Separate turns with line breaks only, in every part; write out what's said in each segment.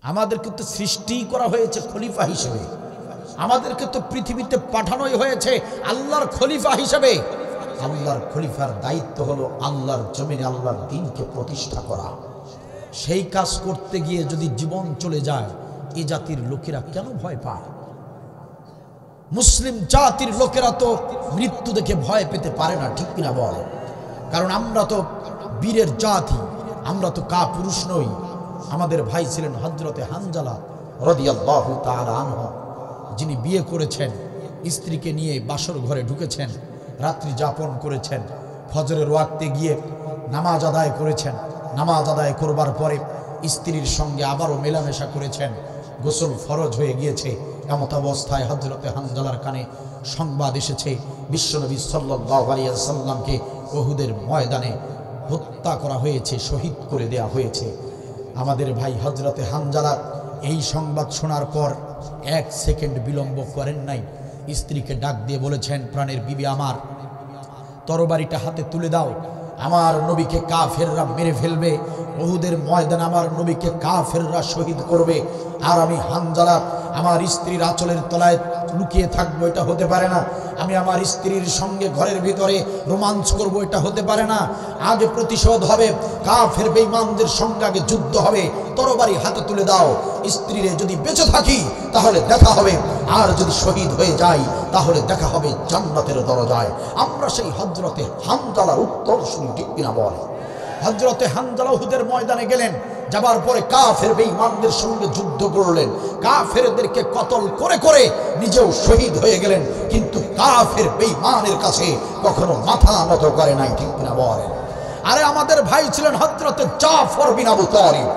আমাদেরকে তো সৃষ্টি করা হয়েছে খলিফা হিসেবে, আমাদেরকে তো পৃথিবীতে পাঠানোই হয়েছে আল্লাহর খলিফা হিসেবে। আল্লাহর খলিফার দায়িত্ব হলো আল্লাহর জমিনে আল্লাহর দ্বীনকে প্রতিষ্ঠা করা। সেই কাজ করতে গিয়ে যদি জীবন চলে যায়, এই জাতির লোকেরা কেন ভয় পায়? মুসলিম জাতির লোকেরা তো মৃত্যু দেখে ভয় পেতে পারে না, ঠিক কিনা বল? কারণ আমরা তো বীরের জাতি, আমরা তো কাপুরুষ নই। আমাদের ভাই ছিলেন হযরতে হানজালা রাদিয়াল্লাহু তাআলা আনহু, যিনি বিয়ে করেছেন, স্ত্রীকে নিয়ে বাসর ঘরে ঢুকেছেন, রাত্রি যাপন করেছেন, ফজরের ওয়াক্তে গিয়ে নামাজ আদায় করেছেন, নামাজ আদায় করবার পরে স্ত্রীর সঙ্গে আবারও মেলামেশা করেছেন, গোসল ফরজ হয়ে গিয়েছে। এমত অবস্থায় হযরতে হানজালার কানে সংবাদ এসেছে বিশ্বনবী সাল্লাল্লাহু আলাইহি ওয়াসাল্লামকে উহুদের ময়দানে হত্যা করা হয়েছে, শহীদ করে দেয়া হয়েছে। আমাদের ভাই হযরতে হানজালা এই সংবাদ শোনার পর 1 সেকেন্ড বিলম্ব করেন নাই, স্ত্রীকে ডাক দিয়ে বলেছেন, প্রাণের বিবি আমার, তরবারিটা হাতে তুলে দাও, আমার নবীকে কাফেররা মেরে ফেলবে, উহুদের ময়দানে আমার নবীকে কাফেররা শহীদ করবে, আর আমি হানজালা আমার স্ত্রীর আঁচলের তলায় লুকিয়ে থাকবো, এটা হতে পারে না। আমি আমার স্ত্রীর সঙ্গে ঘরের ভিতরে রোমাঞ্চ করব, এটা হতে পারে না। আগে প্রতিশোধ হবে, কাফের বেঈমানদের সঙ্গে আগে যুদ্ধ হবে, তরবারি হাতে তুলে দাও। স্ত্রীরে যদি বেঁচে থাকি তাহলে দেখা হবে, আর যদি শহীদ হয়ে যাই তাহলে দেখা হবে জান্নাতের দরজায়। আমরা সেই হযরতে হানজালার উত্তর শুনি, ঠিক কিনা বল? হযরতে হানজালা উহুদের ময়দানে গেলেন, যাবার পরে কাফের বেঈমানদের সঙ্গে যুদ্ধ করলেন, কাফেরদেরকে কতল করে করে নিজেও শহীদ হয়ে গেলেন, কিন্তু কাফের বেঈমানের কাছে কখনো মাথা নত করে নাই, ঠিক কিনা বল? আরে আমাদের ভাই ছিলেন হযরতে জাফর বিন আবু তালিব।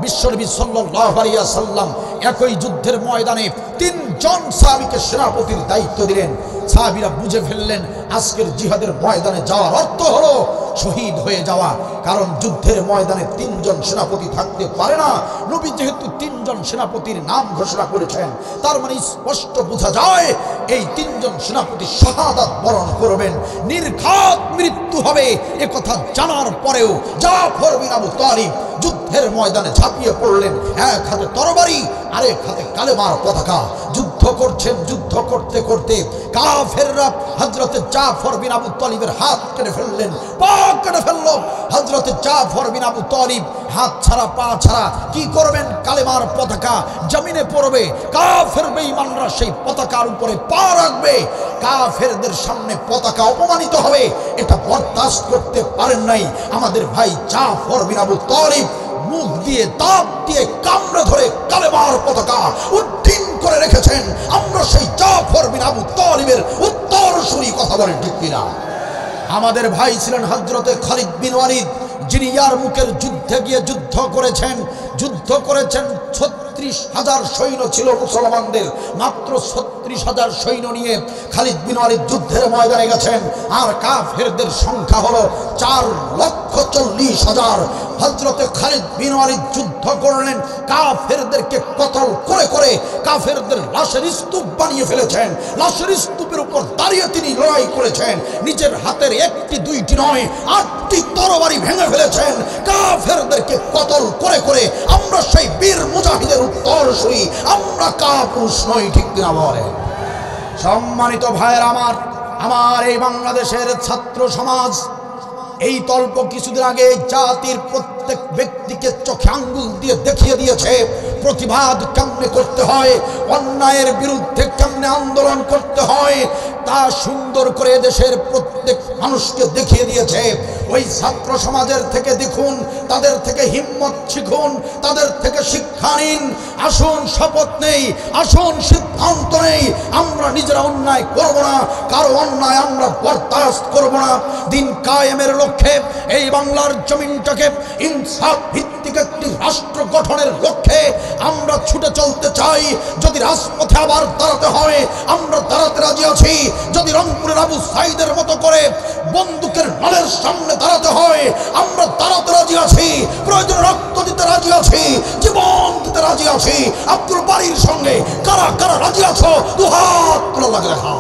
বিশ্বনবী সাল্লাল্লাহু আলাইহি ওয়াসাল্লাম একই যুদ্ধের ময়দানে 3 জন সাহাবীকে সেনাপতির দায়িত্ব দিলেন। সাহাবীরা বুঝে ফেললেন আজকের জিহাদের ময়দানে যাওয়ার অর্থ হলো শহীদ হয়ে যাওয়া, কারণ যুদ্ধের ময়দানে 3 জন সেনাপতি থাকতে পারে না। নবী যেহেতু 3 জন সেনাপতির নাম ঘোষণা করেছেন, তার মানে স্পষ্ট বোঝা যায় এই 3 জন সেনাপতি শাহাদাত বরণ করবেন, নির্ঘাত মৃত্যু হবে। একথা জানার পরেও জাফর বিন আবু তালিব যুদ্ধের ময়দানে ঝাঁপিয়ে পড়লেন, এক হাতে তরবারি আরেক হাতে কালেমার পতাকা। যুদ্ধ করছেন, যুদ্ধ করতে করতে কাফেররা হযরতে জাফর বিন আবু তালিবের হাত কেটে ফেললেন, পা কেটে ফেলল। হযরতে জাফর বিন আবু তালিব হাত ছাড়া পা ছাড়া কি করবেন? কালেমার পতাকা জমিনে পড়বে, কাফের বেঈমানরা সেই পতাকার উপরে পা রাখবে, কাফেরদের সামনে পতাকা অপমানিত হবে। এটা বরদাস্ত করতে পারেন নাই আমাদের ভাই জাফর বিন আবু তালিব। মুখ দিয়ে দাঁত দিয়ে কামড়ে ধরে কালেমার পতাকা উড্ডীন করে রেখেছেন। আমরা সেই জাফর বিন আবু তালিবের উত্তরসূরি, কথা বলেন ঠিক কিনা? আমাদের ভাই ছিলেন হযরতে খালিদ বিন ওয়ালিদ, যিনি ইয়ারমুকের যুদ্ধে গিয়ে যুদ্ধ করেছেন। 36,000 সৈন্য ছিল মুসলমানদের, মাত্র 36,000 সৈন্য নিয়ে খালিদ বিন ওয়ালিদ যুদ্ধের ময়দানে গেছেন, আর কাফেরদের সংখ্যা হলো 4,40,000। হযরতে খালিদ বিন ওয়ালিদ যুদ্ধ করলেন, কাফেরদেরকে কতল করে করে কাফেরদের লাশের স্তূপ বানিয়ে ফেলেছেন। লাশের স্তূপের উপর দাঁড়িয়ে তিনি লড়াই করেছেন, নিজের হাতের 1টি 2টি নয় 8টি তরবারি ভেঙে ফেলেছেন। কাফেরদেরকে কতল করে করে আমরা সেই বীর মুজাহিদের উত্তরসূরি, আমরা কাপুরুষ নই, ঠিক কিনা বলেন? সম্মানিত ভাইয়ের আমার, আমার এই বাংলাদেশের ছাত্র সমাজ এই তল্প কিছুদিন আগে জাতির প্রত্যেক ব্যক্তিকে চোখে আঙ্গুল দিয়ে দেখিয়ে দিয়েছে প্রতিবাদ কেমনে করতে হয়, অন্যায়ের বিরুদ্ধে কেমনে আন্দোলন করতে হয়, তা সুন্দর করে দেশের প্রত্যেক মানুষকে দেখিয়ে দিয়েছে। ওই ছাত্র সমাজের থেকে দেখুন, তাদের থেকে হিম্মত শিখুন, তাদের থেকে শিক্ষা নিন। আসুন শপথ নেই, আসুন সিদ্ধান্ত নেই, আমরা নিজেরা অন্যায় করব না, কারো অন্যায় আমরা বরদাস্ত করব না। দিন কায়েমের লক্ষ্যে এই বাংলার জমিনটাকে ইনসাফ ভিত্তিক একটি রাষ্ট্র গঠনের লক্ষ্যে আমরা ছুটে চলতে চাই। যদি রাজপথে আবার দাঁড়াতে হয় আমরা দাঁড়াতে রাজি আছি, যদি রংপুরের আবু সাইদের মতো করে বন্দুকের নলের সামনে দাঁড়াতে হয় আমরা দাঁড়াতে রাজি আছি, প্রয়োজন রক্ত দিতে রাজি আছি, জীবন দিতে রাজি আছি। আব্দুল বারীর সঙ্গে কারা কারা রাজি আছো? দুহাত তুলে লাগে রাখা।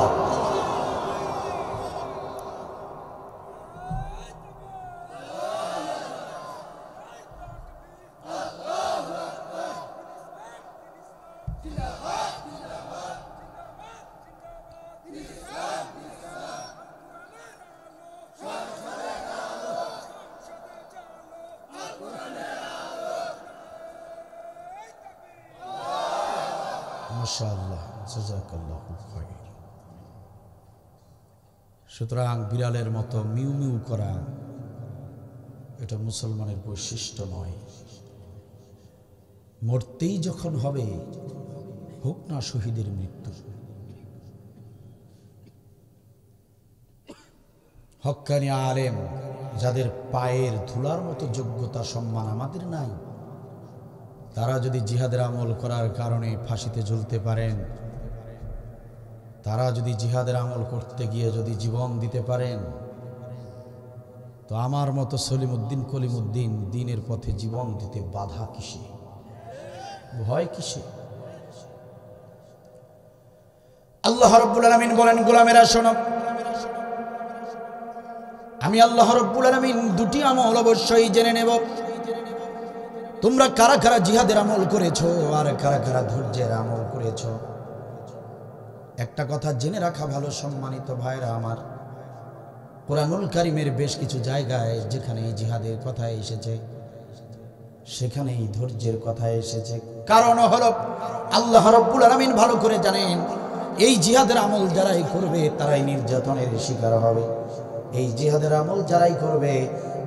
মাশাআল্লাহ, জাযাকাল্লাহু খায়র। সুতরাং বিড়ালের মতো মিউ মিউ করা এটা মুসলমানের বৈশিষ্ট্য নয়। মরতেই যখন হবে, হোক না শহীদের মৃত্যু। হক্কানি আলেম যাদের পায়ের ধুলার মতো যোগ্যতা সম্মান আমাদের নাই, তারা যদি জিহাদের আমল করার কারণে ফাঁসিতে ঝুলতে পারেন, তারা যদি জিহাদের আমল করতে গিয়ে যদি জীবন দিতে পারেন, তো আমার মতো সলিমউদ্দিন কলিমউদ্দিন দ্বীনের পথে জীবন দিতে বাধা কিসে, ভয় কিসে? আল্লাহ রাব্বুল আলামিন বলেন, গোলামেরা শোনো, আমি আল্লাহ রাব্বুল আলামিন দুটি আমল অবশ্যই জেনে নেব। তোমরা কারা কারা জিহাদের আমল করেছো আর কারা কারা ধৈর্যের আমল করেছো। একটা কথা জেনে রাখা ভালো সম্মানিত ভাইরা আমার, কোরআনুল কারীমের বেশ কিছু জায়গায় যেখানে জিহাদের কথা এসেছে সেখানেই ধৈর্যের কথা এসেছে। কারণ হলো আল্লাহ রাব্বুল আলামিন ভালো করে জানেন এই জিহাদের আমল যারাই করবে তারাই নির্যাতনের শিকার হবে, এই জিহাদের আমল যারাই করবে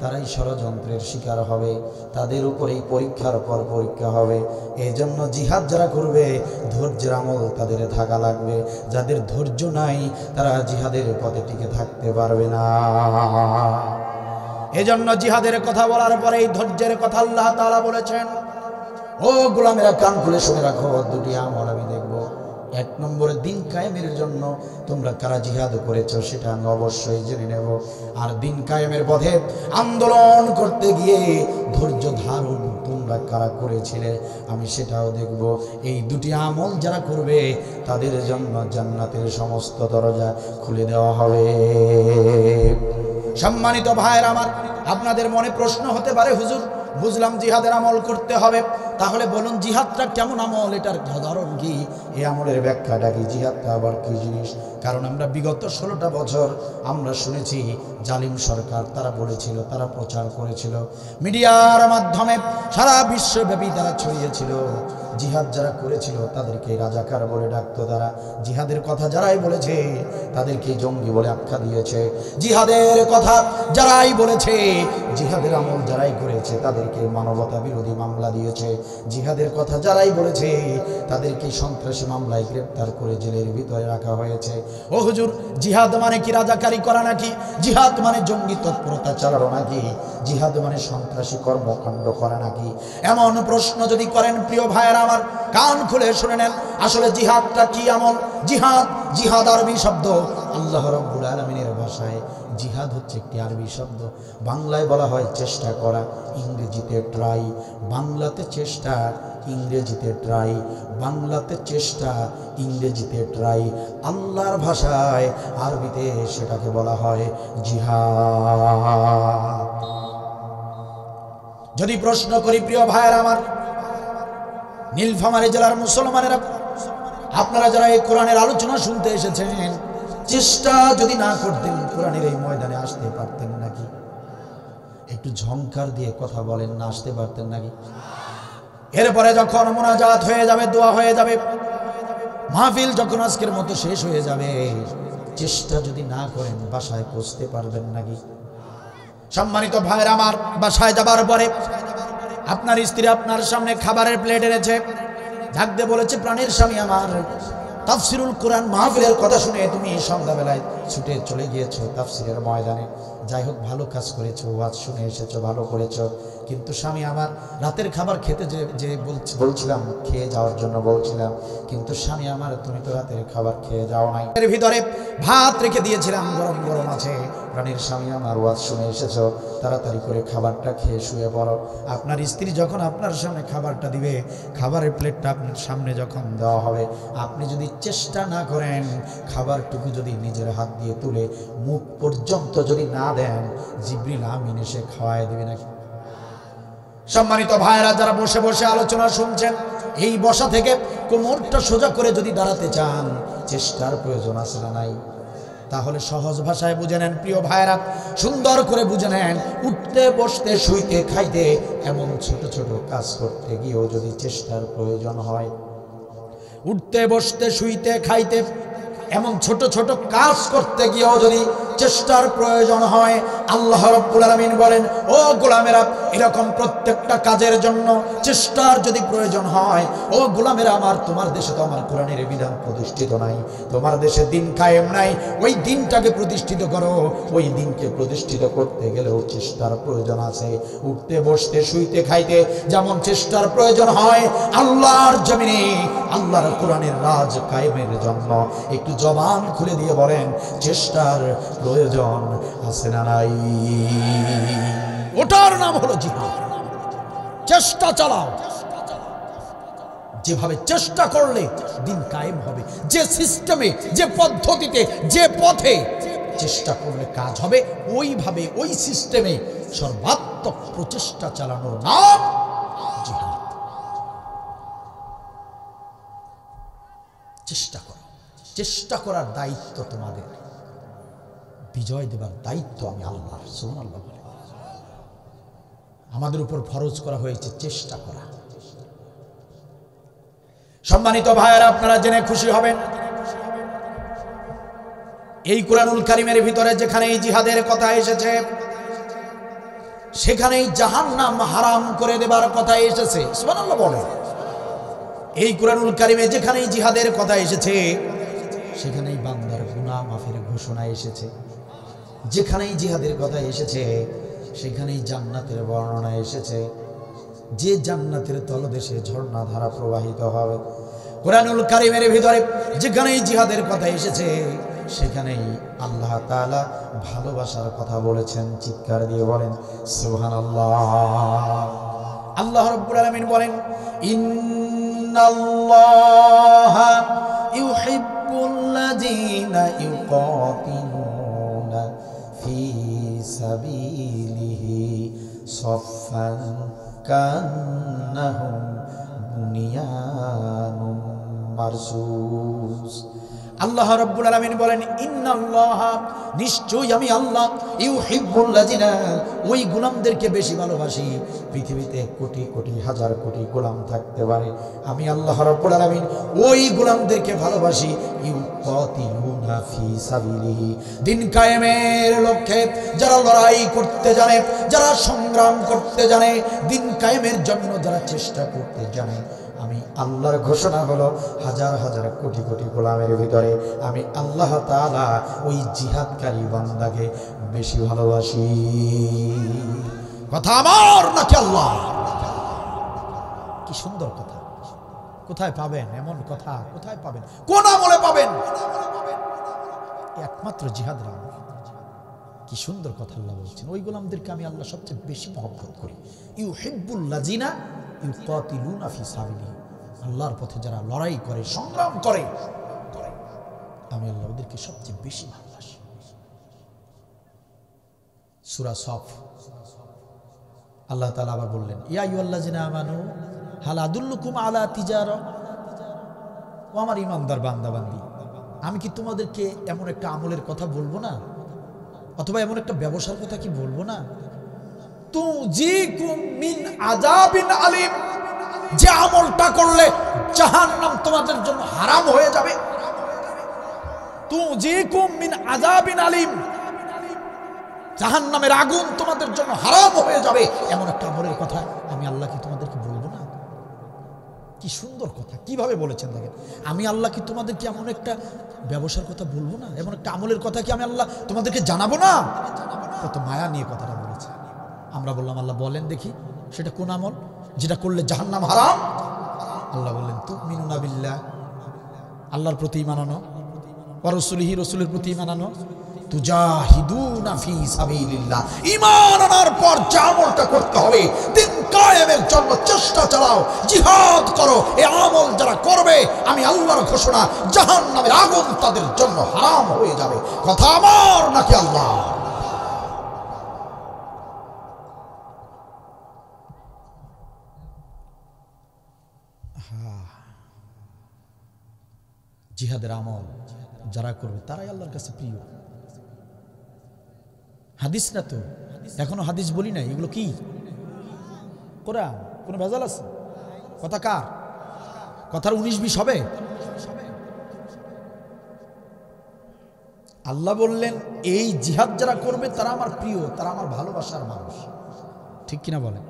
তারাই ষড়যন্ত্রের শিকার হবে, তাদের উপরেই পরীক্ষার পর পরীক্ষা হবে। এই জন্য জিহাদ যারা করবে ধৈর্যের আমল তাদের থাকা লাগবে। যাদের ধৈর্য নাই তারা জিহাদের পথে টিকে থাকতে পারবে না। এজন্য জিহাদের কথা বলার পরে এই ধৈর্যের কথা আল্লাহ তাআলা বলেছেন। ও গোলামেরা, কান খুলে শুনে রাখো, দুটি আমল আমি দেখব। এক নম্বরে দিন কায়েমের জন্য তোমরা কারা জিহাদ করেছো সেটা আমি অবশ্যই জেনে নেব। আর দিন কায়েমের পথে আন্দোলন করতে গিয়ে ধৈর্য ধারণ তোমরা কারা করেছিলে আমি সেটাও দেখব। এই দুটি আমল যারা করবে তাদের জন্য জান্নাতের সমস্ত দরজা খুলে দেওয়া হবে। সম্মানিত ভাইয়েরা আমার, আপনাদের মনে প্রশ্ন হতে পারে, হুজুর বুঝলাম জিহাদের আমল করতে হবে, তাহলে বলুন জিহাদটা কেমন আমল, এটার সাধারণ কি, এই আমলের ব্যাখ্যাটা কি, জিহাদটা আবার কি জিনিস? কারণ আমরা বিগত 16টা বছর আমরা শুনেছি জালিম সরকার তারা বলেছিল, তারা প্রচার করেছিল, মিডিয়ার মাধ্যমে সারা বিশ্বব্যাপী তারা ছড়িয়েছিল জিহাদ যারা করেছিল তাদেরকে রাজাকার বলে ডাকতো। তারা জিহাদের কথা যারাই বলেছে তাদেরকে জঙ্গি বলে আখ্যা দিয়েছে। জিহাদের কথা যারাই বলেছে, জিহাদের আমল যারাই করেছে তাদেরকে মানবতা বিরোধী মামলা দিয়েছে। জিহাদের কথা যারাই বলেছে তাদেরকে সন্ত্রাসী মামলায় গ্রেপ্তার করে জেলের ভিতরে রাখা হয়েছে। ও হুজুর, জিহাদ মানে কি রাজাকারি করা নাকি? জিহাদ মানে জঙ্গি তৎপরতা চালানো নাকি? জিহাদ মানে সন্ত্রাসী কর্মকাণ্ড করা নাকি? এমন প্রশ্ন যদি করেন প্রিয় ভাইয়েরা আমার, কান খুলে শুনে নেন, আসলে জিহাদটা কি আমল? জিহাদ আরবি শব্দ, আল্লাহ রাব্বুল আলামিনের ভাষায় জিহাদ হচ্ছে একটি আরবি শব্দ। বাংলায় বলা হয় চেষ্টা করা, ইংরেজিতে ট্রাই। বাংলাতে চেষ্টা, ইংরেজিতে ট্রাই। বাংলাতে চেষ্টা, ইংরেজিতে ট্রাই। আল্লাহর ভাষায় আরবিতে সেটাকে বলা হয় জিহাদ। যদি প্রশ্ন করি প্রিয় ভাইয়েরা আমার, নীলফামারী জেলার মুসলমানেরা, আপনারা যারা এই কোরআনের আলোচনা শুনতে এসেছেন, চেষ্টা যদি না করতেন কোরআনের এই ময়দানে আসতে পারতেন নাকি? একটু ঝংকার দিয়ে কথা বলেন না, আসতে পারতেন নাকি? এরপরে যখন মোনাজাত হয়ে যাবে, দোয়া হয়ে যাবে, মাহফিল যখন আজকের মতো শেষ হয়ে যাবে, চেষ্টা যদি না করেন বাসায় পৌঁছতে পারবেন নাকি? সম্মানিত ভাইয়েরা আমার, বাসায় যাবার পরে আপনার স্ত্রী আপনার সামনে খাবারের প্লেট এনেছে, ডাকতে বলেছে, প্রাণের স্বামী আমার, তাফসিরুল কোরআন মাহফিলের কথা শুনে তুমি সন্ধ্যাবেলায় ছুটে চলে গিয়েছো তাফসিরের ময়দানে। যাই হোক, ভালো কাজ করেছো, ওয়াজ শুনে এসেছো, ভালো করেছো। কিন্তু স্বামী আমার, রাতের খাবার খেতে যে বলছিলাম, খেয়ে যাওয়ার জন্য বলছিলাম, কিন্তু স্বামী আমার তুমি তো রাতের খাবার খেয়ে যাও নাই। এর ভিতরে ভাত রেখে দিয়েছিলাম, গরম গরম আছে। প্রাণের স্বামী আমার, ওয়াজ শুনে এসেছো, তাড়াতাড়ি করে খাবারটা খেয়ে শুয়ে পড়ো। আপনার স্ত্রী যখন আপনার সামনে খাবারটা দিবে, খাবারের প্লেটটা আপনার সামনে যখন দেওয়া হবে, আপনি যদি চেষ্টা না করেন, খাবারটুকু যদি নিজের হাত দিয়ে তুলে মুখ পর্যন্ত যদি না দেন, জিবরিল আমিন এসে খাওয়ায় দিবে নাকি? সম্মানিত ভাইয়েরা, যারা বসে বসে আলোচনা শুনছেন, এই বসা থেকে কোমরটা সোজা করে যদি দাঁড়াতে চান, চেষ্টার প্রয়োজন আছে না নাই? তাহলে সহজ ভাষায় বুঝে নেন প্রিয় ভাইয়েরা, সুন্দর করে বুঝে নেন, উঠতে বসতে শুইতে খাইতে এমন ছোট ছোট কাজ করতে গিয়েও যদি চেষ্টার প্রয়োজন হয়, উঠতে বসতে শুইতে খাইতে এমন ছোট ছোট কাজ করতে গিয়েও যদি চেষ্টার প্রয়োজন হয়, আল্লাহ রাব্বুল আলামিন বলেন, ও গোলামেরা, এরকম প্রত্যেকটা কাজের জন্য চেষ্টার যদি প্রয়োজন হয়, ও গোলামেরা আমার, তোমার দেশে তো আমার কোরআনের বিধান প্রতিষ্ঠিত নাই, তোমার দেশে দিন কায়েম নাই, ওই দিনটাকে প্রতিষ্ঠিত করো। ওই দিনকে প্রতিষ্ঠিত করতে গেলেও চেষ্টার প্রয়োজন আছে। উঠতে বসতে শুইতে খাইতে যেমন চেষ্টার প্রয়োজন হয়, আল্লাহর জমিনে আল্লাহর কোরআনের রাজ কায়েমের জন্য একটু জবান খুলে দিয়ে বলেন, চেষ্টার প্রয়োজন আছে না নাই? ওটার নাম হলো জিহাদ। চেষ্টা চালাও, যেভাবে চেষ্টা করলে দিন কায়েম হবে, যে সিস্টেমে, যে পদ্ধতিতে, যে পথে চেষ্টা করলে কাজ হবে, ওইভাবে ওই সিস্টেমে সর্বাত্মক প্রচেষ্টা চালানোর নাম জিহাদ। চেষ্টা করো, চেষ্টা করার দায়িত্ব তোমাদের, বিজয় দেবার দায়িত্ব আমি আল্লাহর। সুবহানাল্লাহ। আমাদের উপর ফরজ করা হয়েছে চেষ্টা করা। সম্মানিত ভাইয়েরা, আপনারা জেনে খুশি হবেন, এই কুরআনুল কারীমের ভিতরে যেখানে এই জিহাদের কথা এসেছে, সেখানেই জাহান্নাম হারাম করে দেবার কথা এসেছে। সুবহানাল্লাহ বলে। এই কুরআনুল কারীমে যেখানেই জিহাদের কথা এসেছে, সেখানেই বান্দার গুনাহ মাফের ঘোষণা এসেছে। যেখানেই জিহাদের কথা এসেছে, সেখানেই জান্নাতের বর্ণনা এসেছে, যে জান্নাতের তলদেশে ঝর্ণা ধারা প্রবাহিত হবে। কুরআনুল কারীমের ভিতরে যেখানেই জিহাদের কথা এসেছে, সেখানেই আল্লাহ তাআলা ভালোবাসার কথা বলেছেন। চিৎকার দিয়ে বলেন সুবহানাল্লাহ। আল্লাহ রাব্বুল আলামিন বলেন, ইন্নাল্লাহা ইউহিব্বুল্লাযীনা ইউকাতিলুনা ফি সাবিলিহি সাফফান কান্নাহুম বুনিয়ানুম মারসুস। আল্লাহ রাব্বুল আলামিন বলেন, ইন্নাল্লাহা, নিশ্চয়ই আমি আল্লাহ, ইউহিব্বুল্লাযিনা, ওই গোলামদেরকে বেশি ভালোবাসি। পৃথিবীতে কোটি কোটি হাজার কোটি গোলাম থাকতে পারে, আমি আল্লাহ রাব্বুল আলামিন ওই গোলামদেরকে ভালোবাসি। ইউকাতিলুনা ফি সাবিলিহি, দিন কায়েমের লক্ষ্যে যারা লড়াই করতে জানে, যারা সংগ্রাম করতে জানে, দিন কায়েমের জন্য যারা চেষ্টা করতে জানে, আমি আল্লাহর ঘোষণা হলো, হাজার হাজার কোটি কোটি গোলামের ভিতরে আমি আল্লাহ তাআলা ওই জিহাদকারী বান্দাকে বেশি ভালোবাসি। কথা আমার নাকি আল্লাহ? কি সুন্দর কথা! কোথায় পাবেন এমন কথা? কোথায় পাবেন? কোন আমলে পাবেন? একমাত্র জিহাদের আমল। কি সুন্দর কথা আল্লাহ বলছেন, ওই গোলামদেরকে আমি আল্লাহ সবচেয়ে বেশি মহব্বত করি। ইউহিব্বুল্লাযিনা ইউকাতিলুনা ফি সাবিলিহি, আল্লাহর পথে যারা লড়াই করে, সংগ্রাম করে, আমি আল্লাহ ওদেরকে সবচেয়ে বেশি ভালোবাসি। সূরা সফ, আল্লাহ তাআলা আবার বললেন, ইয়া আইয়ুহাল্লাযিনা আমানু হাল আদুল্লুকুম আলা তিজারা, ও আমার ঈমানদার বান্দা বান্দি, আমি কি তোমাদেরকে এমন একটা আমলের কথা বলবো না, অথবা এমন একটা ব্যবসার কথা কি বলবো না? তুজিকুম মিন আযাবিন আলিম, যে আমলটা করলে জাহান্নাম তোমাদের জন্য হারাম হয়ে যাবে। তুজিকুম মিন আযাবিন আলিম, জাহান্নামের আগুন তোমাদের জন্য হারাম হয়ে যাবে, এমন একটা আমলের কথা আমি আল্লাহ কি তোমাদেরকে বলবো না? কি সুন্দর কথা! কিভাবে বলেছেন দেখেন, আমি আল্লাহ কি তোমাদেরকে এমন একটা ব্যবসার কথা বলবো না, এমন একটা আমলের কথা কি আমি আল্লাহ তোমাদেরকে জানাবো না? কত মায়া নিয়ে কথাটা বলেছে। আমরা বললাম, আল্লাহ বলেন দেখি সেটা কোন আমল যেটা করলে জাহান্নাম হারাম? আল্লাহ বললেন, তুমিনুনা বিল্লাহ, আল্লাহর প্রতি ঈমান আনো, ওয়া রাসূলিহি, রাসূলের প্রতি ঈমান আনো, তুজাহিদুনা ফি সাবিলিল্লাহ, ঈমান আনার পর যে আমলটা করতে হবে, দিন কায়েমের জন্য চেষ্টা চালাও, জিহাদ করো। এই আমল যারা করবে, আমি আল্লাহর ঘোষণা, জাহান্নামের আগুন তাদের জন্য হারাম হয়ে যাবে। কথা আমার নাকি আল্লাহ? জিহাদের আমল যারা করবে তারাই আল্লাহর কাছে প্রিয়। হাদিস না তো, এখনো হাদিস বলি নাই, এগুলো কি কোরআন? কোনো ভেজাল আছে? কথা কার? কথার 19-20 হবে? আল্লাহ বললেন এই জিহাদ যারা করবে তারা আমার প্রিয়, তারা আমার ভালোবাসার মানুষ। ঠিক কিনা বলেন?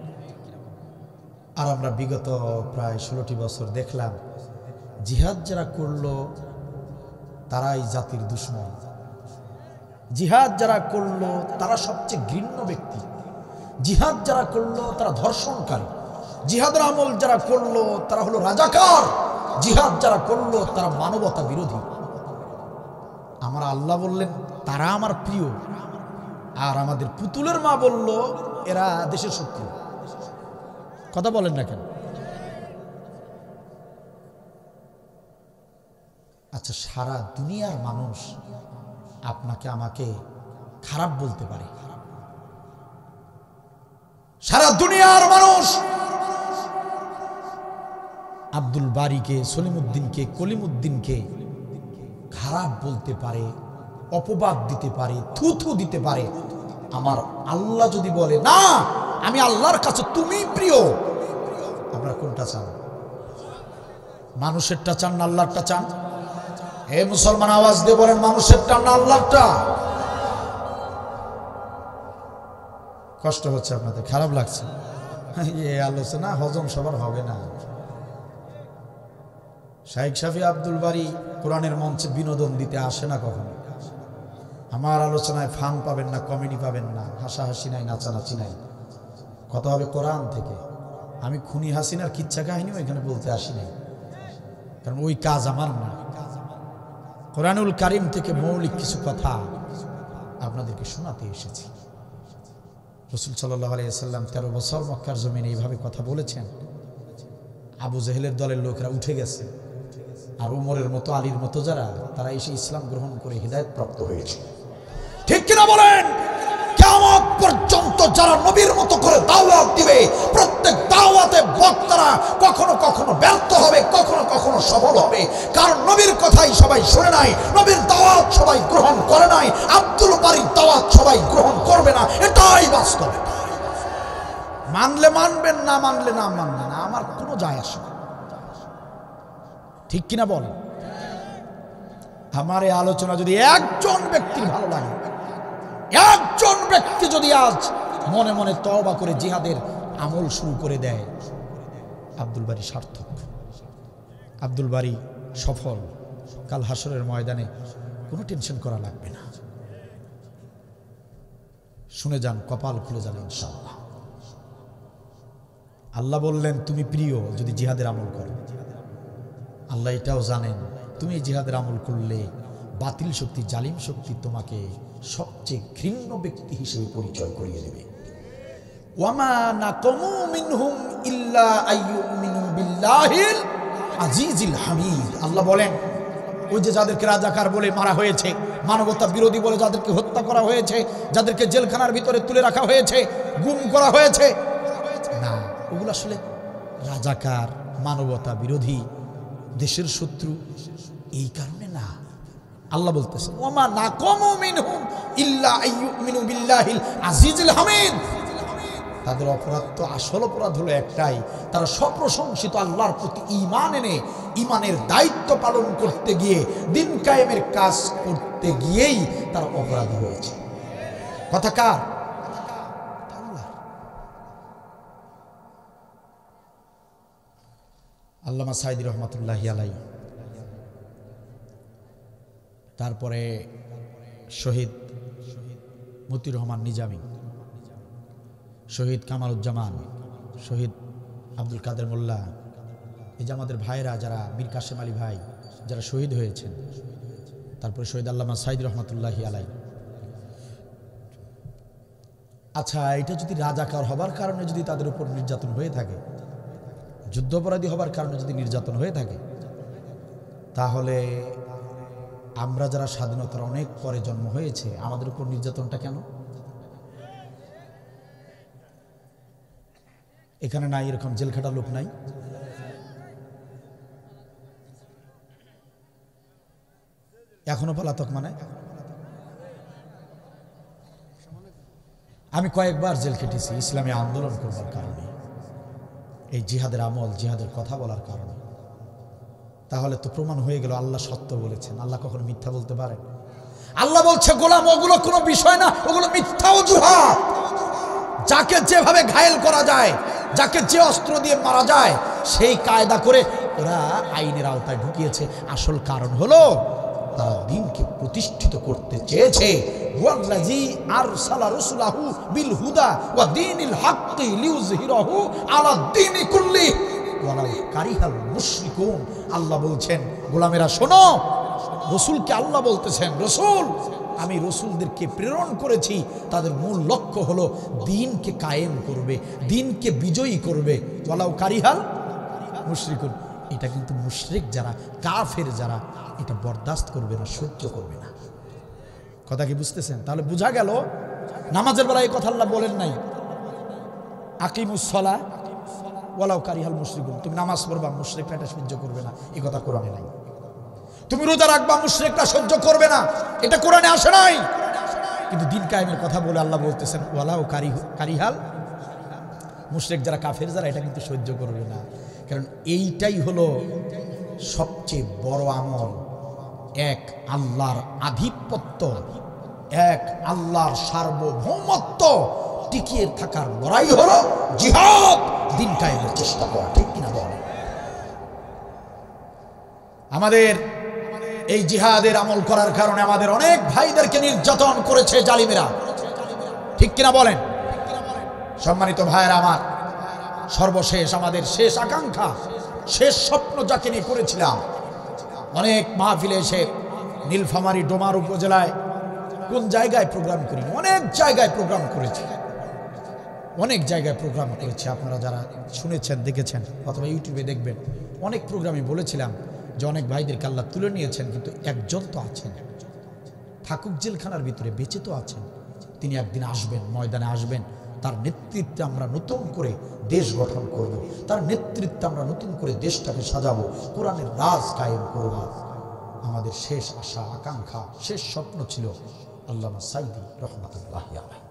আর আমরা বিগত প্রায় 16টি বছর দেখলাম জিহাদ যারা করলো তারাই জাতির দুশমন। জিহাদ যারা করলো তারা সবচেয়ে ঘৃণ্য ব্যক্তি। জিহাদ যারা করলো তারা ধর্ষণকারী। জিহাদের আমল যারা করলো তারা হলো রাজাকার। জিহাদ যারা করলো তারা মানবতা বিরোধী। আমার আল্লাহ বললেন তারা আমার প্রিয়, আর আমাদের পুতুলের মা বলল এরা দেশের শত্রু। কথা বলেন না কেন? আচ্ছা, সারা দুনিয়ার মানুষ আপনাকে আমাকে খারাপ বলতে পারে, সারা দুনিয়ার মানুষ আব্দুল বারীকে, সলিমউদ্দিনকে, কলিমউদ্দিনকে খারাপ বলতে পারে, অপবাদ দিতে পারে, থুথু দিতে পারে। আমার আল্লাহ যদি বলে না আমি আল্লাহর কাছে তুমি প্রিয়, আপনারা কোনটা চান? মানুষেরটা চান না আল্লাহরটা চান? হে মুসলমান, আওয়াজ দিয়ে বলেন মানুষেরটা না আল্লাহরটা? কষ্ট হচ্ছে আপনাদের, খারাপ লাগছে? এই আলোচনা হজম সবার হবে না। শাইখ শাফি আব্দুল বারী কোরআনের মঞ্চে বিনোদন দিতে আসে না কখনো। আমার আলোচনায় ফান পাবেন না, কমেডি পাবেন না, হাসাহাসি নাই, নাচানাচি নাই, কথা হবে কোরআন থেকে। আমি খুনি হাসিনার কিচ্ছা কাহিনীও এখানে বলতে আসি নাই, কারণ ওই কাজ আমার না। কোরআনুল কারীম থেকে মৌলিক কিছু কথা আপনাদেরকে শোনাতে এসেছি। রাসূল সাল্লাল্লাহু আলাইহি ওয়াসাল্লাম 13 বছর মক্কার জমিনে এইভাবে কথা বলেছেন। আবু জেহেলের দলের লোকেরা উঠে গেছে, আর উমরের মতো, আলীর মতো যারা, তারা এসে ইসলাম গ্রহণ করে হিদায়াত প্রাপ্ত হয়েছে। ঠিক কিনা বলেন? কিয়ামত পর্যন্ত যারা নবীর মতো করে দাওয়াত দিবে, প্রত্যেক দাওয়াতে বক্তারা কখনো কখনো ব্যর্থ হবে, কখনো কখনো সফল হবে। কারণ নবীর কথাই সবাই শুনে নাই, নবীর দাওয়াত সবাই গ্রহণ করে নাই, আব্দুল বারীর দাওয়াত সবাই গ্রহণ করবে না, এটাই বাস্তব। মানলে মানবেন, না মানলে না মানবেন, আমার কোনো যায় আসে না। ঠিক কিনা বলেন? আমার এই আলোচনা যদি একজন ব্যক্তির ভালো লাগে, একজন ব্যক্তি যদি আজ মনে মনে তওবা করে জিহাদের আমল শুরু করে দেয়, আব্দুল বারী সার্থক, আব্দুল বারী সফল। কাল হাসরের ময়দানে কোনো টেনশন করা লাগবে না। শুনে যান, কপাল খুলে যাবে ইনশাআল্লাহ। আল্লাহ বললেন তুমি প্রিয় যদি জিহাদের আমল করো। আল্লাহ এটাও জানেন তুমি জিহাদের আমল করলে বাতিল শক্তি, জালিম শক্তি তোমাকে সবচেয়ে ঘৃণ্য ব্যক্তি হিসেবে পরিচয় করিয়ে দেবে। ওয়ামা নাকমু মিনহুম ইল্লা আইয়ুমিনু বিল্লাহিল আজিজিল হামিদ। আল্লাহ বলেন ওই যে যাদেরকে রাজাকার বলে মারা হয়েছে, মানবতা বিরোধী বলে যাদেরকে হত্যা করা হয়েছে, যাদেরকে জেলখানার ভিতরে তুলে রাখা হয়েছে, গুম করা হয়েছে, না, ওগুলো আসলে রাজাকার, মানবতা বিরোধী, দেশের শত্রু, এই কারণে না। আল্লাহ বলতেছেন ওয়ামা নাকমু মিনহুম ইল্লা আইয়ুমিনু বিল্লাহিল আজিজিল হামিদ। তাদের অপরাধ তো, আসল অপরাধ হলো একটাই, তারা সপ্রশংসিত আল্লাহর প্রতি ঈমান এনে ঈমানের দায়িত্ব পালন করতে গিয়ে, দিন কায়েমের কাজ করতে গিয়েই তারা অপরাধী হয়েছে। কথা কার? আল্লামা সাঈদী রহমাতুল্লাহি আলাইহি, তারপরে শহীদ মতিউর রহমান নিজামী, শহীদ কামালুজ্জামান, শহীদ আব্দুল কাদের মোল্লা, এই যে আমাদের ভাইরা যারা, মীর কাসেম আলী ভাই যারা শহীদ হয়েছেন, তারপরে শহীদ আল্লামা সাঈদী রহমাতুল্লাহি আলাইহি। আচ্ছা, এটা যদি রাজাকার হবার কারণে যদি তাদের উপর নির্যাতন হয়ে থাকে, যুদ্ধাপরাধী হবার কারণে যদি নির্যাতন হয়ে থাকে, তাহলে আমরা যারা স্বাধীনতার অনেক পরে জন্ম হয়েছে, আমাদের উপর নির্যাতনটা কেন? এখানে নাই এরকম জেলখাটা লোক নাই? এখনো পলাতক মানে? আমি কয়েকবার জেল খেটেছি ইসলামী আন্দোলন করবার কারণে, এই জিহাদের আমল, জিহাদের কথা বলার কারণে। তাহলে তো প্রমাণ হয়ে গেল আল্লাহ সত্য বলেছেন। আল্লাহ কখনো মিথ্যা বলতে পারেন? আল্লাহ বলছে গোলাম ওগুলো কোনো বিষয় না, ওগুলো মিথ্যা অজুহাত। যাকে যেভাবে ঘায়েল করা যায়, যাকে যে অস্ত্র দিয়ে মারা যায়, সেই কায়দা করে ওরা আইনের আওতায় ঢুকিয়েছে। আসল কারণ হলো তারা দ্বীনকে প্রতিষ্ঠিত করতে চেয়েছে। ওয়াল্লাযী আরসালা রাসূলাহু বিল হুদা ওয়া দীনিল হাক্কি লিইয়ুযহিরাহু আলা দ্বীনি কুল্লি ওয়ালাউ কারিহাল মুশরিকুন। আল্লাহ বলছেন গোলামেরা শোনো, রসুলকে আল্লাহ বলতেছেন, রসুল আমি রসুলদেরকে প্রেরণ করেছি, তাদের মূল লক্ষ্য হলো দ্বীনকে কায়েম করবে, দ্বীনকে বিজয়ী করবে। ওয়ালাউ কারিহাল মুশরিকুন। এটা কিন্তু মুশরিক যারা, কাফের যারা, এটা বরদাস্ত করবে না, সহ্য করবে না। কথা কি বুঝতেছেন? তাহলে বোঝা গেল নামাজের বেলায় এই কথা আল্লাহ বলেন নাই আকিমুস সালাহ ওয়ালাউ কারিহাল মুশরিকুন। তুমি নামাজ পড়বা, মুশরিকরা এটা সহ্য করবে না, এই কথা কোরআনে নাই। তুমি রোজা রাখবা, মুশরিকরা সহ্য করবে না, এটা কোরআনে আসে নাই। কিন্তু দ্বীন কায়েমের কথা বলে আল্লাহ বলতেছেন ওয়ালাউ কারিহাল মুশরিক যারা, কাফের যারা, এটা কিন্তু সহ্য করবে না। কারণ এইটাই হলো সবচেয়ে বড় আমল। এক আল্লাহর আধিপত্য, এক আল্লাহর সার্বভৌমত্ব টিকিয়ে থাকার লড়াই হলো জিহাদ, দ্বীন কায়েমের চেষ্টা করা। ঠিক কিনা বলেন? আমাদের এই জিহাদের আমল করার কারণে আমাদের অনেক ভাইদেরকে নির্যাতন করেছে জালিমেরা। ঠিক কিনা বলেন? সম্মানিত ভাইয়েরা আমার, সর্বশেষ আমাদের শেষ আকাঙ্ক্ষা, শেষ স্বপ্ন যাকে নিয়ে করেছিলাম, অনেক মাহফিলে এসে নীলফামারী ডোমার উপজেলায় কোন জায়গায় প্রোগ্রাম করিনি, অনেক জায়গায় প্রোগ্রাম করেছি, অনেক জায়গায় প্রোগ্রাম করেছি। আপনারা যারা শুনেছেন, দেখেছেন, অথবা ইউটিউবে দেখবেন, অনেক প্রোগ্রামে বলেছিলাম যে অনেক ভাইদেরকে আল্লাহ তুলে নিয়েছেন, কিন্তু একজন তো আছেন, থাকুক জেলখানার ভিতরে, বেঁচে তো আছেন। তিনি একদিন আসবেন, ময়দানে আসবেন, তার নেতৃত্বে আমরা নতুন করে দেশ গঠন করব, তার নেতৃত্বে আমরা নতুন করে দেশটাকে সাজাবো, কোরআনের রাজ কায়েম করব। আমাদের শেষ আশা, আকাঙ্ক্ষা, শেষ স্বপ্ন ছিল আল্লামা সাঈদী রহমাতুল্লাহি আলাইহি।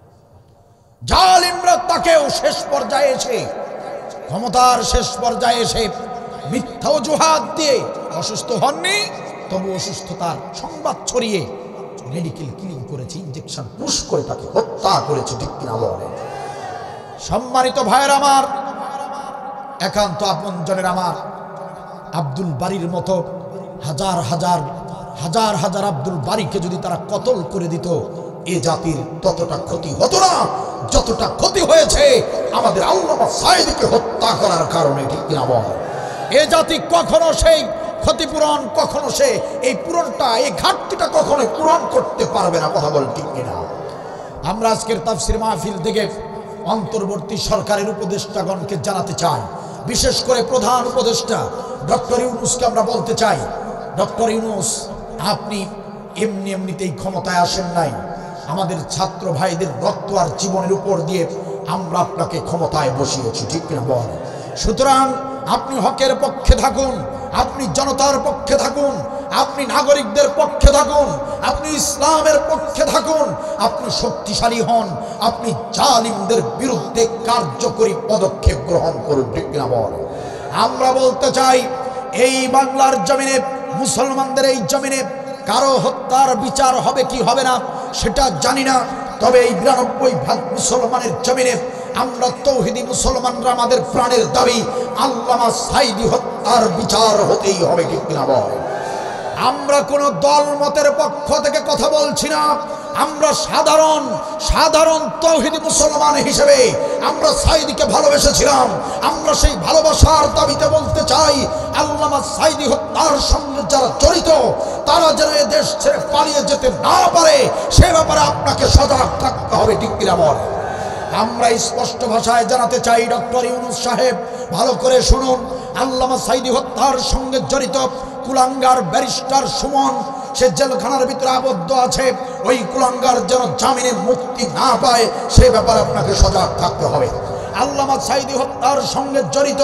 জালিমরা তাকেও শেষ পর্যায়ে এসে, ক্ষমতার শেষ পর্যায়ে এসে মিথ্যা অজুহাত দিয়ে, অসুস্থ হননি তবু অসুস্থতার সংবাদ ছড়িয়ে মেডিকেল কিলিং করেছে, ইনজেকশন পুশ করে তাকে হত্যা করেছে। ঠিক কিনা বলেন? সম্মানিত ভাইয়ের আমার, একান্ত আপনজনের আমার, আব্দুল বারীর মতো হাজার হাজার হাজার হাজার আব্দুল বারীকে যদি তারা কতল করে দিত, এ জাতির ততটা ক্ষতি হতো না যতটা ক্ষতি হয়েছে আমাদের আল্লামা সাঈদীকে হত্যা করার কারণে। ঠিক কিনা বলেন? এ জাতি কখনো সেই ক্ষতিপূরণ, কখনো সে এই পূরণটা, এই ঘাটতিটা কখনোই পূরণ করতে পারবে না। কথা বলেন ঠিক কিনা? আমরা আজকের তাফসীর মাহফিল থেকে অন্তর্বর্তী সরকারের উপদেষ্টাগণকে জানাতে চাই, বিশেষ করে প্রধান উপদেষ্টা ডক্টর ইউনূসকে আমরা বলতে চাই, ডক্টর ইউনূস, আপনি এমনি এমনিতেই ক্ষমতায় আসেন নাই, আমাদের ছাত্র ভাইদের রক্ত আর জীবনের উপর দিয়ে আমরা আপনাকে ক্ষমতায় বসিয়েছি। ঠিক কিনা বলেন? সুতরাং আপনি হকের পক্ষে থাকুন, আপনি জনতার পক্ষে থাকুন, আপনি নাগরিকদের পক্ষে থাকুন, আপনি ইসলামের পক্ষে থাকুন, আপনি শক্তিশালী হন, আপনি জালিমদের বিরুদ্ধে কার্যকরী পদক্ষেপ গ্রহণ করুন। ঠিক কিনা বলেন? আমরা বলতে চাই, এই বাংলার জমিনে, মুসলমানদের এই জমিনে কারো হত্যার বিচার হবে কি হবে না সেটা জানি না, তবে এই ৯২% মুসলমানের জমিনে আমরা তৌহিদি মুসলমানরা আমাদের প্রাণের দাবি, আল্লামা সাঈদী হত্যার বিচার হতেই হবে। ঠিক কিনা বলেন? আমরা কোনো দল মতের পক্ষ থেকে কথা বলছি না, আমরা সাধারণ তৌহিদি মুসলমান হিসেবে আমরা সাঈদীকে ভালোবেসেছিলাম। আমরা সেই ভালোবাসার দাবিতে বলতে চাই, আল্লামা সাঈদী হত্যার সঙ্গে যারা জড়িত তারা যেন এ দেশ ছেড়ে পালিয়ে যেতে না পারে, সে ব্যাপারে আপনাকে সজাগ থাকতে হবে। ঠিক কিনা বলেন? আমরা স্পষ্ট ভাষায় জানাতে চাই, ডক্টর ইউনূস সাহেব ভালো করে শুনুন, আল্লামা সাঈদী হত্যার সঙ্গে জড়িত কুলাঙ্গার ব্যারিস্টার সুমন, সে জেলখানার ভিতরে আবদ্ধ আছে, ওই কুলাঙ্গার যেন জামিনে মুক্তি না পায় সে ব্যাপারে আপনাকে সজাগ থাকতে হবে। আল্লামা সাঈদী হত্যার সঙ্গে জড়িত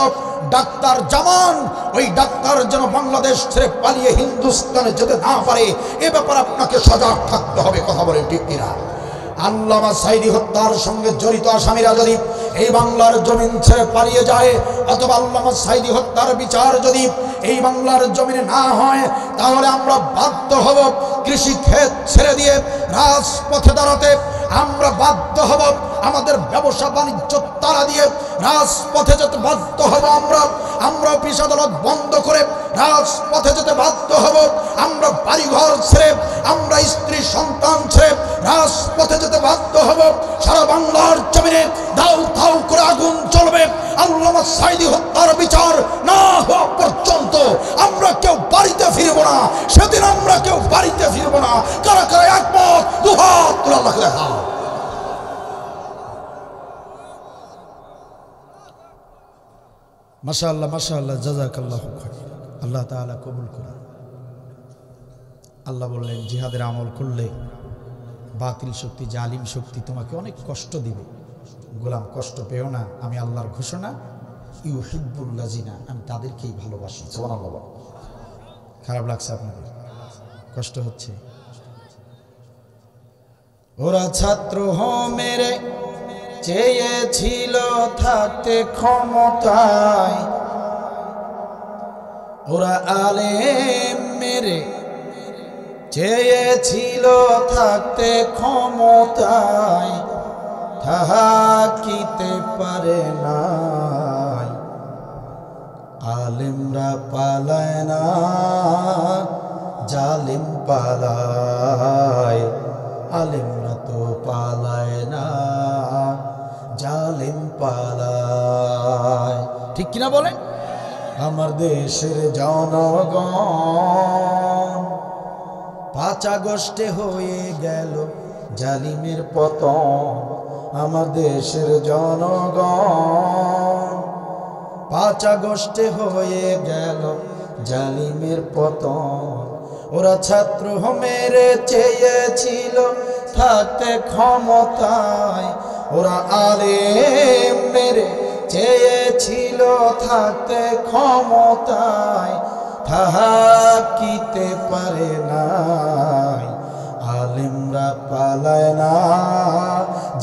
ডাক্তার জামান, ওই ডাক্তার যেন বাংলাদেশ ছেড়ে পালিয়ে হিন্দুস্তানে যেতে না পারে, এ ব্যাপারে আপনাকে সজাগ থাকতে হবে। কথা বলেন ঠিক কিনা? আল্লামা সাঈদী হত্যার সঙ্গে জড়িত আসামিরা যদি এই বাংলার জমিন ছেড়ে পালিয়ে যায়, অথবা আল্লামা সাঈদী হত্যার বিচার যদি এই বাংলার জমিনে না হয়, তাহলে আমরা বাধ্য হব কৃষি ক্ষেত ছেড়ে দিয়ে রাজপথে দাঁড়াতে। আমরা বাধ্য হব আমাদের ব্যবসা বাণিজ্য তালা দিয়ে রাজপথে যেতে বাধ্য হব। আমরা অফিস আদালত বন্ধ করে রাজপথে যেতে বাধ্য হব। আমরা বাড়িঘর ছেড়ে, আমরা স্ত্রী সন্তান ছেড়ে রাজপথে যেতে বাধ্য হব। সারা বাংলার জমিনে দাউ দাউ করে আগুন জ্বলবে। আল্লামা সাঈদী হত্যার বিচার না হওয়া পর্যন্ত আমরা কেউ বাড়িতে ফিরব না। সেদিন আমরা কেউ বাড়িতে ফিরব না। কারা কারা একমত? দুহাত তুলে আল্লাহকে দেখাও। মাশাআল্লাহ, মাশাআল্লাহ, জাযাকাল্লাহু খাইর। আল্লাহ তাআলা কবুল করুন। আল্লাহ বললেন, জিহাদের আমল করলে বাতিল শক্তি, জালিম শক্তি তোমাকে অনেক কষ্ট দিবে। গোলাম, কষ্ট পেও না। আমি আল্লাহর ঘোষণা, ইউহিব্বুল্লাযিনা, আমি তাদেরকেই ভালোবাসি। সুবহানাল্লাহ। খারাপ লাগছে আপনাদের? কষ্ট হচ্ছে? ওরা ছাত্র মেরে চেয়েছিল থাকতে ক্ষমতায়, ওরা আলেম মেরে চেয়েছিল থাকতে ক্ষমতায়, থাকিতে পারে নাই। আলেমরা পালায় না, জালিম পালায়। আলেমরা তো পালায় না, জালিম পালায়। ঠিক কিনা বলেন? আমার দেশের জনগণ 5 আগস্টে হয়ে গেল জালিমের পতন। আমার দেশের জনগণ 5 আগস্টে হয়ে গেল জালিমের পতন। ওরা ছাত্র মেরে চেয়েছিল থাকতে ক্ষমতায়, ওরা আলেম মেরে চেয়েছিল থাকতে ক্ষমতায়, থাকিতে পারে নাই। আলেমরা পালায় না,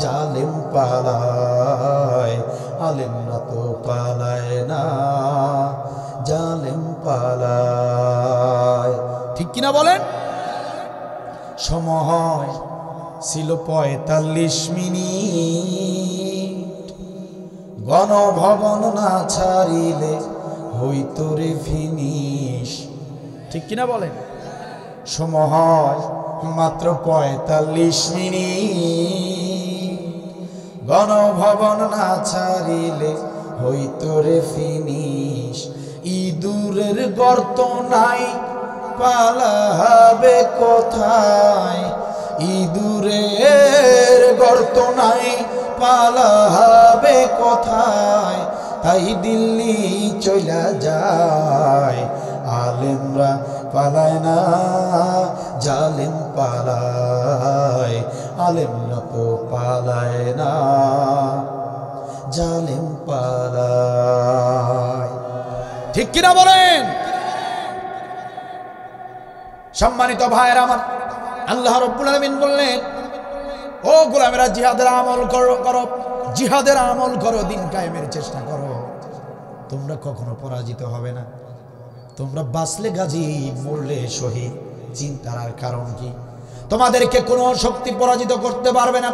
জালিম পালায়। আলেমরা তো পালায় না, জালিম পালায়। ঠিক কিনা বলেন? সময় ছিল 45 মিনিট, গণভবন না ছাড়িলে হইতো রে ফিনিশ। ঠিক কিনা বলেন? সময় মাত্র 45 মিনিট, গণভবন না ছাড়িলে হইতো রে ফিনিশ। ইঁদুরের গর্ত নাই, পালাবে কোথায়? ইঁদুরের গর্ত নাই, পালাবে কোথায়? তাই দিল্লি চলে যায়। আলেমরা পালায় না, জালিম পালায়। আলেমরা তো পালায় না, জালিম পালায়। ঠিক কিনা বলেন? সম্মানিত ভাইয়েরা আমার, আল্লাহ রাব্বুল আলামিন বললেন, ও গোলামেরা, জিহাদের আমল করো, জিহাদের আমল করো, দিন কায়েমের চেষ্টা করো। তোমরা কখনো পরাজিত হবে না। তোমরা বাঁচলে গাজী, মরলে শহীদ। চিন্তার আর কারণ কি? তোমাদেরকে কোনো শক্তি পরাজিত করতে পারবে না।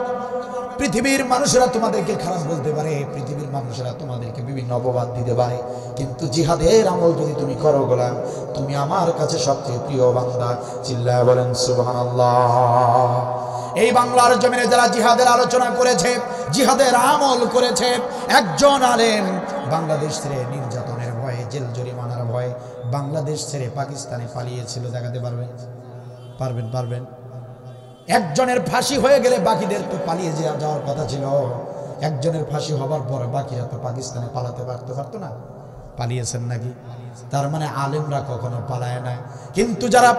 পৃথিবীর মানুষেরা তোমাদেরকে খারাপ বলতে পারে, পৃথিবীর মানুষেরা তোমাদেরকে বিভিন্ন অপবাদ দিতে পারে, কিন্তু জিহাদের আমল যদি তুমি করো গোলাম, তুমি আমার কাছে সবচেয়ে প্রিয় বান্দা। চিল্লায় বলেন সুবহানাল্লাহ। এই বাংলার জমিনে যারা জিহাদের আলোচনা করেছে, জিহাদের আমল করেছে, একজন আলেম বাংলাদেশ ছেড়ে নির্যাতনের ভয়ে, জেল জরিমানার ভয়ে বাংলাদেশ ছেড়ে পাকিস্তানে পালিয়েছিল। দেখাতে পারবেন? পারবেন? একজনের ফাঁসি হয়ে গেলে বাকিদের তো পালিয়ে যাওয়ার কথা ছিল। একজনের ফাঁসি হবার পরে বাকিরা তো পাকিস্তানে পালাতে পারতো না। পালিয়েছেন নাকি? তার মানে আলেমরা কখনো পালায় না। কিন্তু যারা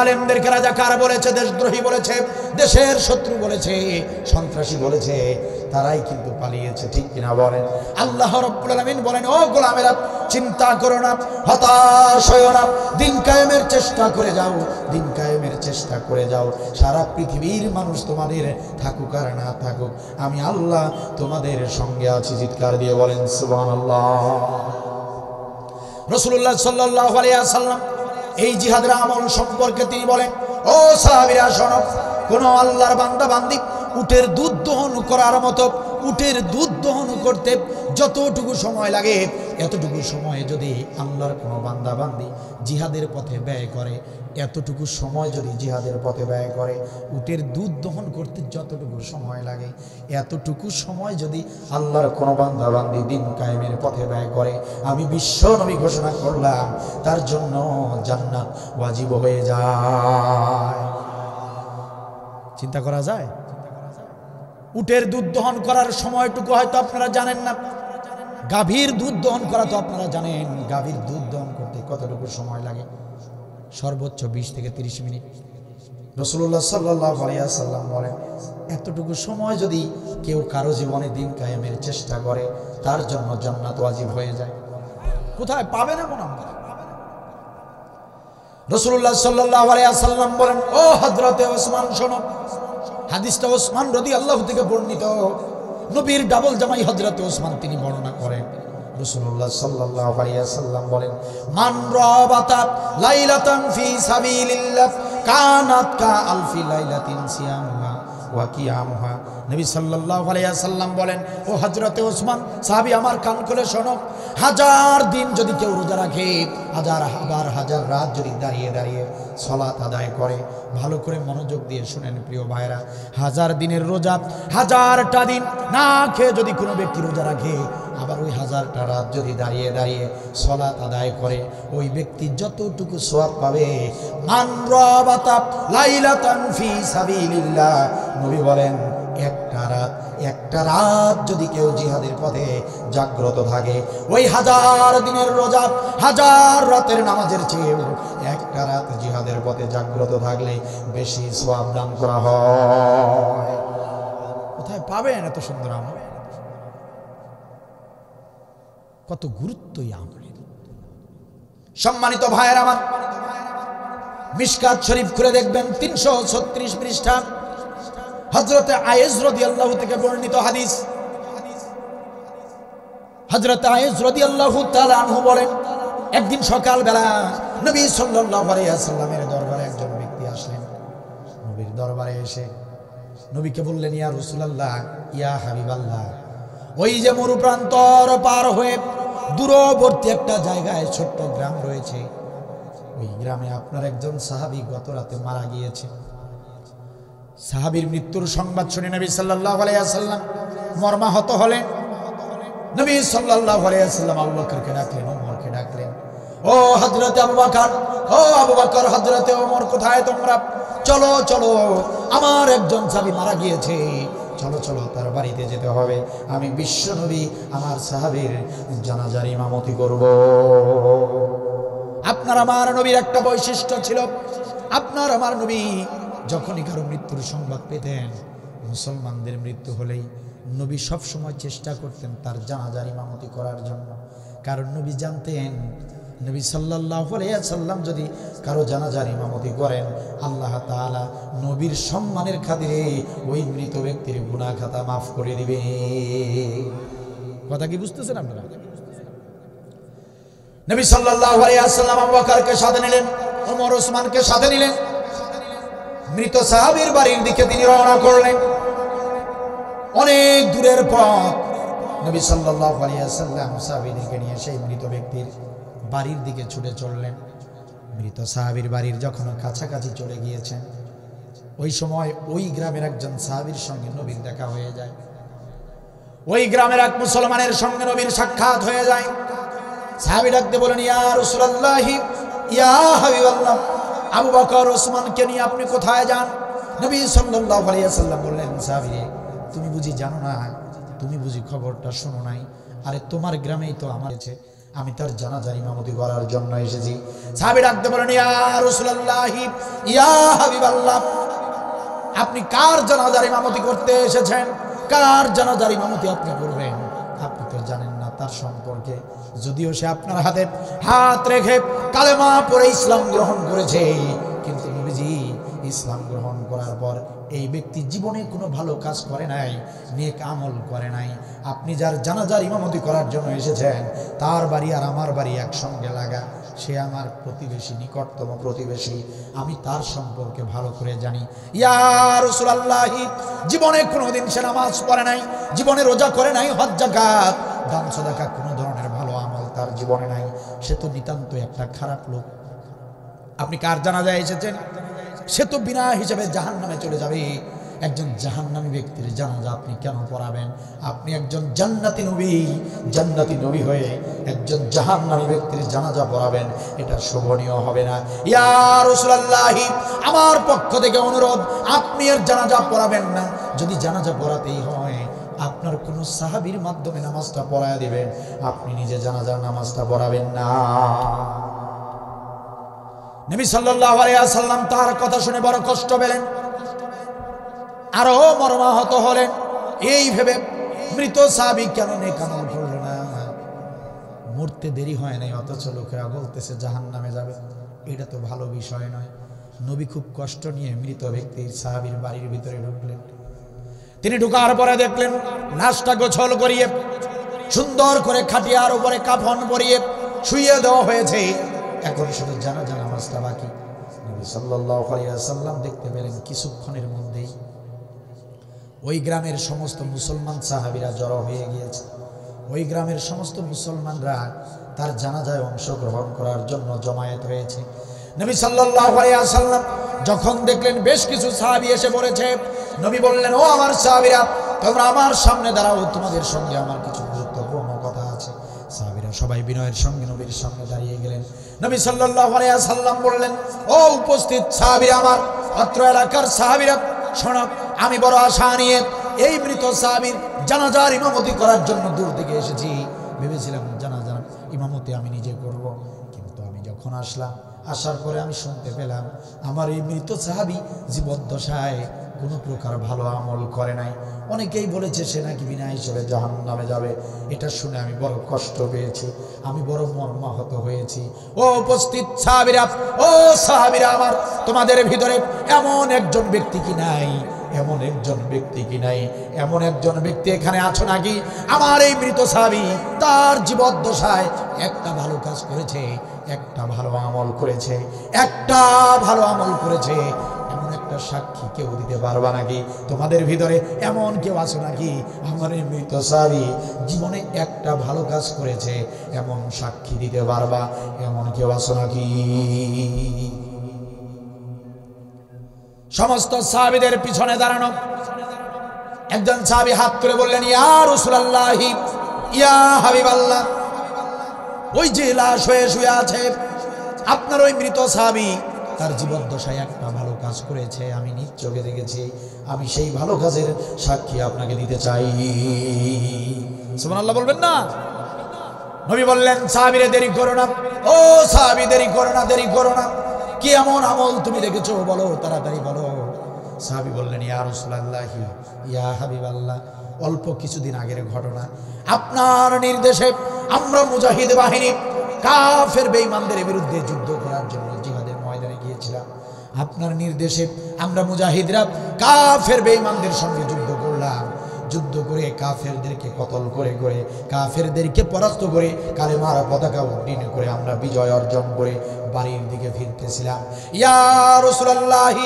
আলেমদেরকে রাজাকার বলেছে, দেশদ্রোহী বলেছে, দেশের শত্রু বলেছে, সন্ত্রাসী বলেছে, তারাই কিন্তু পালিয়েছে, ঠিক কিনা বলেন? আল্লাহ রাব্বুল আলামিন বলেন, ও গোলামেরা, চিন্তা করো না, হতাশ হয়ো না, দিন কায়েমের চেষ্টা করে যাও, দিন কায়েমের চেষ্টা করে যাও। সারা পৃথিবীর মানুষ তোমাদের থাকুক আর না থাকুক, আমি আল্লাহ তোমাদের সঙ্গে আছি। চিৎকার দিয়ে বলেন সুবহানাল্লাহ। রাসূলুল্লাহ সাল্লাল্লাহু আলাইহি ওয়াসাল্লাম এই জিহাদের আমল সম্পর্কে তিনি বলেন, ও সাহাবীরা শোনো, কোন আল্লাহর বান্দা বান্দি উটের দুধ দহন করার মতো, উটের দুধ দহন করতে যতটুকু সময় লাগে, এতটুকু সময় যদি আল্লাহর কোনো বান্দা বান্দি জিহাদের পথে ব্যয় করে, এতটুকু সময় যদি জিহাদের পথে ব্যয় করে, উটের দুধ দহন করতে যতটুকু সময় লাগে, এতটুকু সময় যদি আল্লাহর কোনো বান্দা বান্দি দিন কায়েমের পথে ব্যয় করে, আমি বিশ্ব নবী ঘোষণা করলাম তার জন্য জান্নাত ওয়াজিব হয়ে যায়। চিন্তা করা যায়? উটের দুধ দহন করার সময়টুকু হয়তো আপনারা জানেন না, গাভীর দুধ দহন করা তো আপনারা জানেন। গাভীর দুধ দহন করতে কতটুকু সময় লাগে? সর্বোচ্চ 20 থেকে 30 মিনিট। রাসূলুল্লাহ সাল্লাল্লাহু আলাইহি ওয়াসাল্লাম বলেন, এতটুকু সময় যদি কেউ কারো জীবনে দিন কায়েমের চেষ্টা করে, তার জন্য জান্নাত ওয়াজিব হয়ে যায়। কোথায় পাবে না মনে হয়? রাসূলুল্লাহ সাল্লাল্লাহু আলাইহি ওয়াসাল্লাম বলেন, ও হযরতে ওসমান শোনো, হাদিসটা ওসমান রাদিয়াল্লাহু থেকে বর্ণিত। নবীর ডাবল জামাই হযরতে ওসমান তিনি বর্ণনা করেন। রাসূলুল্লাহ সাল্লাল্লাহু আলাইহি ওয়াসাল্লাম বলেন, মান রাবাতা লাইলাতান ফি সাবিলিল্লাহ কানাত কা আলফি লাইলাতিন সিয়ামুহা ওয়া কিয়ামুহা। নবী সাল্লাল্লাহু আলাইহি ওয়াসাল্লাম বলেন, ও হযরতে ওসমান সাহাবী আমার কান খুলে শোনো, 1000 দিন যদি কেউ রোজা রাখে, হাজার রাত যদি দাঁড়িয়ে দাঁড়িয়ে সালাত আদায় করে, ভালো করে মনোযোগ দিয়ে শুনেন প্রিয় ভাইরা, 1000 দিনের রোজা, 1000টা দিন না খেয়ে যদি কোনো ব্যক্তি রোজা রাখে, আবার ওই 1000টা রাত যদি দাঁড়িয়ে দাঁড়িয়ে সালাত আদায় করে, ওই ব্যক্তি যতটুকু সওয়াব পাবে, মান রাবাতা লাইলাতান ফি সাবিলিল্লাহ, নবী বলেন একটা রাত যদি কেউ জিহাদের পথে জাগ্রত থাকে, ওই 1000 দিনের রোজা, 1000 রাতের নামাজের চেয়ে একটা রাত জিহাদের পথে জাগ্রত থাকলে বেশি সওয়াব দান করা হয়। কোথায় পাবেন এত সুন্দর আমল? কত গুরুত্ব এই আমলের। সম্মানিত ভাইয়ের আমার, মিশকাত শরীফ খুলে দেখবেন 336 পৃষ্ঠা, হযরতে আয়েশ রাদিয়াল্লাহু থেকে বর্ণিত হাদিস। হযরতে আয়েশ রাদিয়াল্লাহু তাআলা আনহু বলেন, একদিন সকালবেলা নবী সাল্লাল্লাহু আলাইহি ওয়াসাল্লামের দরবারে একজন ব্যক্তি আসলেন। নবীর দরবারে এসে নবীকে বললেন, ইয়া রাসূলুল্লাহ, ইয়া হাবিবাল্লাহ, ওই যে মরু প্রান্তর পার হয়ে দূরবর্তী একটা জায়গায় ছোট্ট গ্রাম রয়েছে, ওই গ্রামে আপনার একজন সাহাবী গত রাতে মারা গিয়েছে। সাহাবীর মৃত্যুর সংবাদ শুনে নবী সাল্লাল্লাহু আলাইহি ওয়াসাল্লাম মর্মাহত হলেন। নবী সাল্লাল্লাহু আলাইহি ওয়াসাল্লাম আবু বকরকে ডাকলেন, ওমরকে ডাকলেন, ও হযরতে আবু বকর, ও আবু বকর, হযরতে ওমর, কোথায় তোমরা? চলো চলো, আমার একজন সাহাবী মারা গিয়েছে, চলো চলো তার বাড়িতে যেতে হবে, আমি বিশ্ব নবী আমার সাহাবীর জানাজার ইমামতি করব। আপনার আমার নবীর একটা বৈশিষ্ট্য ছিল, আপনার আমার নবী যখনই কারো মৃত্যুর সংবাদ পেতেন, মুসলমানদের মৃত্যু হলেই নবী সব সময় চেষ্টা করতেন তার জানাজার ইমামতি করার জন্য। কারণ নবী জানতেন, নবী সাল্লাল্লাহু আলাইহি ওয়াসাল্লাম যদি কারো জানাজার ইমামতি করেন, আল্লাহ তাআলা নবীর সম্মানের খাতিরে ওই মৃত ব্যক্তির গুনাহ খাতা মাফ করে দিবে। কথা কি বুঝতেছেন আপনারা? নবী সাল্লাল্লাহু আলাইহি ওয়াসাল্লাম আবু বকরকে সাথে নিলেন, ওমর ওসমানকে সাথে নিলেন, মৃত সাহাবীর বাড়ির দিকে তিনি রওনা করলেন। অনেক দূরের পথ নবী সাল্লাল্লাহু আলাইহি ওয়াসাল্লাম সাহাবীদেরকে নিয়ে সেই মৃত ব্যক্তির বাড়ির দিকে ছুটে চললেন। মৃত সাহাবীর বাড়ির যখন কাছাকাছি চলে গিয়েছেন, ওই সময় ওই গ্রামের একজন সাহাবীর সঙ্গে নবীর দেখা হয়ে যায়। ওই গ্রামের এক মুসলমানের সঙ্গে নবীর সাক্ষাৎ হয়ে যায়। সাহাবী ডাকতে বলেন, ইয়া রাসূলুল্লাহ, ইয়া হাবিবাল্লাহ, আবু বকর ওসমানকে নিয়ে আপনি কোথায় যান? নবী সাল্লাল্লাহু আলাইহি ওয়াসাল্লাম বললেন, সাহাবী, তুমি বুঝি জানো না, তুমি বুঝি খবরটা শোনো নাই? আরে তোমার গ্রামেই তো আমার আছে, আমি তার জানাজার ইমামতি করার জন্য এসেছি। সাহাবী ডাকতে বলেন, ইয়া রাসূলুল্লাহ, ইয়া হাবিবাল্লাহ, আপনি কার জানাজার ইমামতি করতে এসেছেন? কার জানাজার ইমামতি আপনি করবেন? আপনি তো জানেন না তার সম্পর্কে, যদিও সে আপনার হাতে হাত রেখে কালেমা পড়ে ইসলাম গ্রহণ করেছে, কিন্তু নবীজি ইসলাম গ্রহণ করার পর এই ব্যক্তি জীবনে কোনো ভালো কাজ করে নাই, নেক আমল করে নাই। আপনি যার জানাজার ইমামতি করার জন্য এসেছেন, তার বাড়ি আর আমার বাড়ি একসঙ্গে লাগা, সে আমার প্রতিবেশী, নিকটতম প্রতিবেশী, আমি তার সম্পর্কে ভালো করে জানি। ইয়া রাসূলুল্লাহ, জীবনে কোনোদিন সে নামাজ পড়ে নাই, জীবনে রোজা করে নাই, হজ যাকাত দান সাদাকা কোনো ধরনের ভালো আমল তার জীবনে নাই, সে তো নিতান্ত একটা খারাপ লোক। আপনি কার জানাজায় এসেছেন? সে তো বিনা হিসেবে জাহান্নামে চলে যাবে। একজন জাহান্নামী ব্যক্তির জানাজা আপনি কেন পড়াবেন? আপনি একজন জান্নাতি নবী হয়ে একজন জাহান্নামী ব্যক্তির জানাজা পড়াবেন, এটা শোভনীয় হবে না। ইয়া রাসূলুল্লাহ, আমার পক্ষ থেকে অনুরোধ, আপনি এর জানাজা পড়াবেন না। যদি জানাজা পড়াতেই হয়, আপনার কোনো সাহাবীর মাধ্যমে নামাজটা পড়ায় দিবেন, আপনি নিজে জানাজার নামাজটা পড়াবেন না। নবী সাল্লাল্লাহু আলাইহি ওয়াসাল্লাম তার কথা শুনে বড় কষ্ট পেলেন, আরো মর্মাহত হলেন। এই ভেবে মৃত সাহাবী কেন নেক আমল করল না? মরতে দেরি হয় নাই, অথচ লোকেরা বলতেছে জাহান্নামে যাবে। এটা তো ভালো বিষয় নয়। নবী খুব কষ্ট নিয়ে মৃত ব্যক্তির সাহাবীর বাড়ির ভিতরে ঢুকলেন। তিনি ঢুকার পরে দেখলেন লাশটা গোছল করিয়ে সুন্দর করে খাটিয়ার উপরে কাফন পরিয়ে শুইয়ে দেওয়া হয়েছে। এখন শুধু জানাজা নামাজটা বাকি। নবী সাল্লাল্লাহু আলাইহি ওয়াসাল্লাম দেখতে পেলেন কিছুক্ষণের মধ্যেই ওই গ্রামের সমস্ত মুসলমান সাহাবীরা জড়ো হয়ে গিয়েছে। ওই গ্রামের সমস্ত মুসলমানরা তার জানাজায় অংশগ্রহণ করার জন্য জমায়েত হয়েছে। নবী সাল্লাল্লাহু আলাইহি ওয়াসাল্লাম যখন দেখলেন বেশ কিছু সাহাবী এসে পড়েছে, নবী বললেন, ও আমার সাহাবীরা, তোমরা আমার সামনে দাঁড়াও, তোমাদের সঙ্গে আমার কিছু গুরুত্বপূর্ণ কথা আছে। সাহাবীরা সবাই বিনয়ের সঙ্গে নবীর সামনে দাঁড়িয়ে গেলেন। নবী সাল্লাল্লাহু আলাইহি ওয়াসাল্লাম বললেন, ও উপস্থিত সাহাবীরা, আমার অত্র এলাকার সাহাবীরা, শোনো, আমি বড় আশা নিয়ে এই মৃত সাহাবীর জানাজার ইমামতি করার জন্য দূর থেকে এসেছি। ভেবেছিলাম জানাজার ইমামতি আমি নিজে করব, কিন্তু আমি যখন আসলাম, আসার পরে আমি শুনতে পেলাম আমার এই মৃত সাহাবী জীবদ্দশায় কোনো প্রকার ভালো আমল করে নাই। অনেকেই বলেছে সে নাকি বিনা হিসেবে জাহান্নামে যাবে। এটা শুনে আমি বড় কষ্ট পেয়েছি, আমি বড় মর্মাহত হয়েছি। ও উপস্থিত সাহাবীরা, ও সাহাবীরা আমার, তোমাদের ভিতরে এমন একজন ব্যক্তি কি নাই, এমন একজন ব্যক্তি কি নাই, এমন একজন ব্যক্তি এখানে আছো নাকি আমার এই মৃত সাহাবী তার জীবদ্দশায় একটা ভালো কাজ করেছে, একটা ভালো আমল করেছে, একটা ভালো আমল করেছে, এমন একটা সাক্ষী কেউ দিতে পারবা নাকি? তোমাদের ভিতরে এমন কেউ আছো নাকি আমার এই মৃত সাহাবী জীবনে একটা ভালো কাজ করেছে, এমন সাক্ষী দিতে পারবা? এমন কেউ আছো নাকি? সমস্ত সাহাবীদের পিছনে দাঁড়ানো একজন সাহাবী হাত তুলে বললেন, ইয়া রাসূলুল্লাহ, ইয়া হাবিবাল্লাহ, ওই যে লাশ হয়ে শুয়ে আছে আপনার ওই মৃত সাহাবী, তার জীবদ্দশায় একটা ভালো কাজ করেছে, আমি নিজ চোখে দেখেছি, আমি সেই ভালো কাজের সাক্ষী আপনাকে দিতে চাই। সুবহানাল্লাহ বলবেন না? নবী বললেন, সাহাবীরে দেরি করো না, ও সাহাবী দেরি করো না, দেরি করো না, কি এমন আমল তুমি দেখেছো বলো, তাড়াতাড়ি বলো। সাহাবী বললেন, ইয়া রাসূলুল্লাহ, ইয়া হাবিবাল্লাহ, অল্প কিছুদিন আগের ঘটনা। আপনার নির্দেশে আমরা মুজাহিদ বাহিনী কাফের বেঈমানদের বিরুদ্ধে যুদ্ধ করার জন্য জিহাদের ময়দানে গিয়েছিলাম। আপনার নির্দেশে আমরা মুজাহিদরা কাফের বেঈমানদের সঙ্গে যুদ্ধ করলাম। যুদ্ধ করে কাফেরদেরকে কতল করে করে কাফেরদেরকে পরাস্ত করে কালেমার পতাকা উড্ডীন করে আমরা বিজয় অর্জন করে বাড়ির দিকে ফিরতেছিলাম। ইয়া রাসূলুল্লাহ,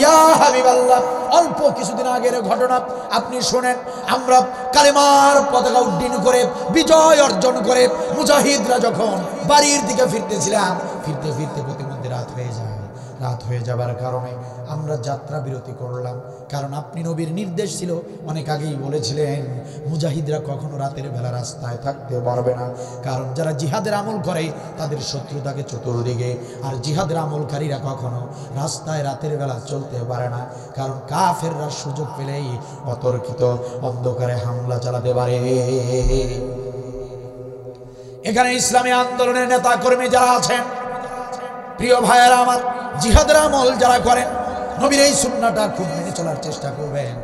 ইয়া হাবিবাল্লাহ, অল্প কিছুদিন আগের ঘটনা আপনি শুনেন। আমরা কালেমার পতাকা উড্ডীন করে বিজয় অর্জন করে মুজাহিদরা যখন বাড়ির দিকে ফিরতেছিলাম, ফিরতে ফিরতে প্রতিমধ্যে রাত হয়ে যায়। রাত হয়ে যাবার কারণে আমরা যাত্রা বিরতি করলাম, কারণ আপনি নবীর নির্দেশ ছিল, অনেক আগেই বলেছিলেন মুজাহিদরা কখনো রাতের বেলা রাস্তায় থাকতে পারবে না, কারণ যারা জিহাদের আমল করে তাদের শত্রু থাকে চতুর্দিকে, আর জিহাদের আমলকারীরা কখনো রাস্তায় রাতের বেলা চলতে পারে না, কারণ কাফেররা সুযোগ পেলেই অতর্কিত অন্ধকারে হামলা চালাতে পারে। এখানে ইসলামী আন্দোলনের নেতা কর্মী যারা আছেন, প্রিয় ভাইয়েরা আমার, জিহাদের আমল যারা করেন, নবীর এই সুন্নাহটা খুব মেনে চলার চেষ্টা করবেন।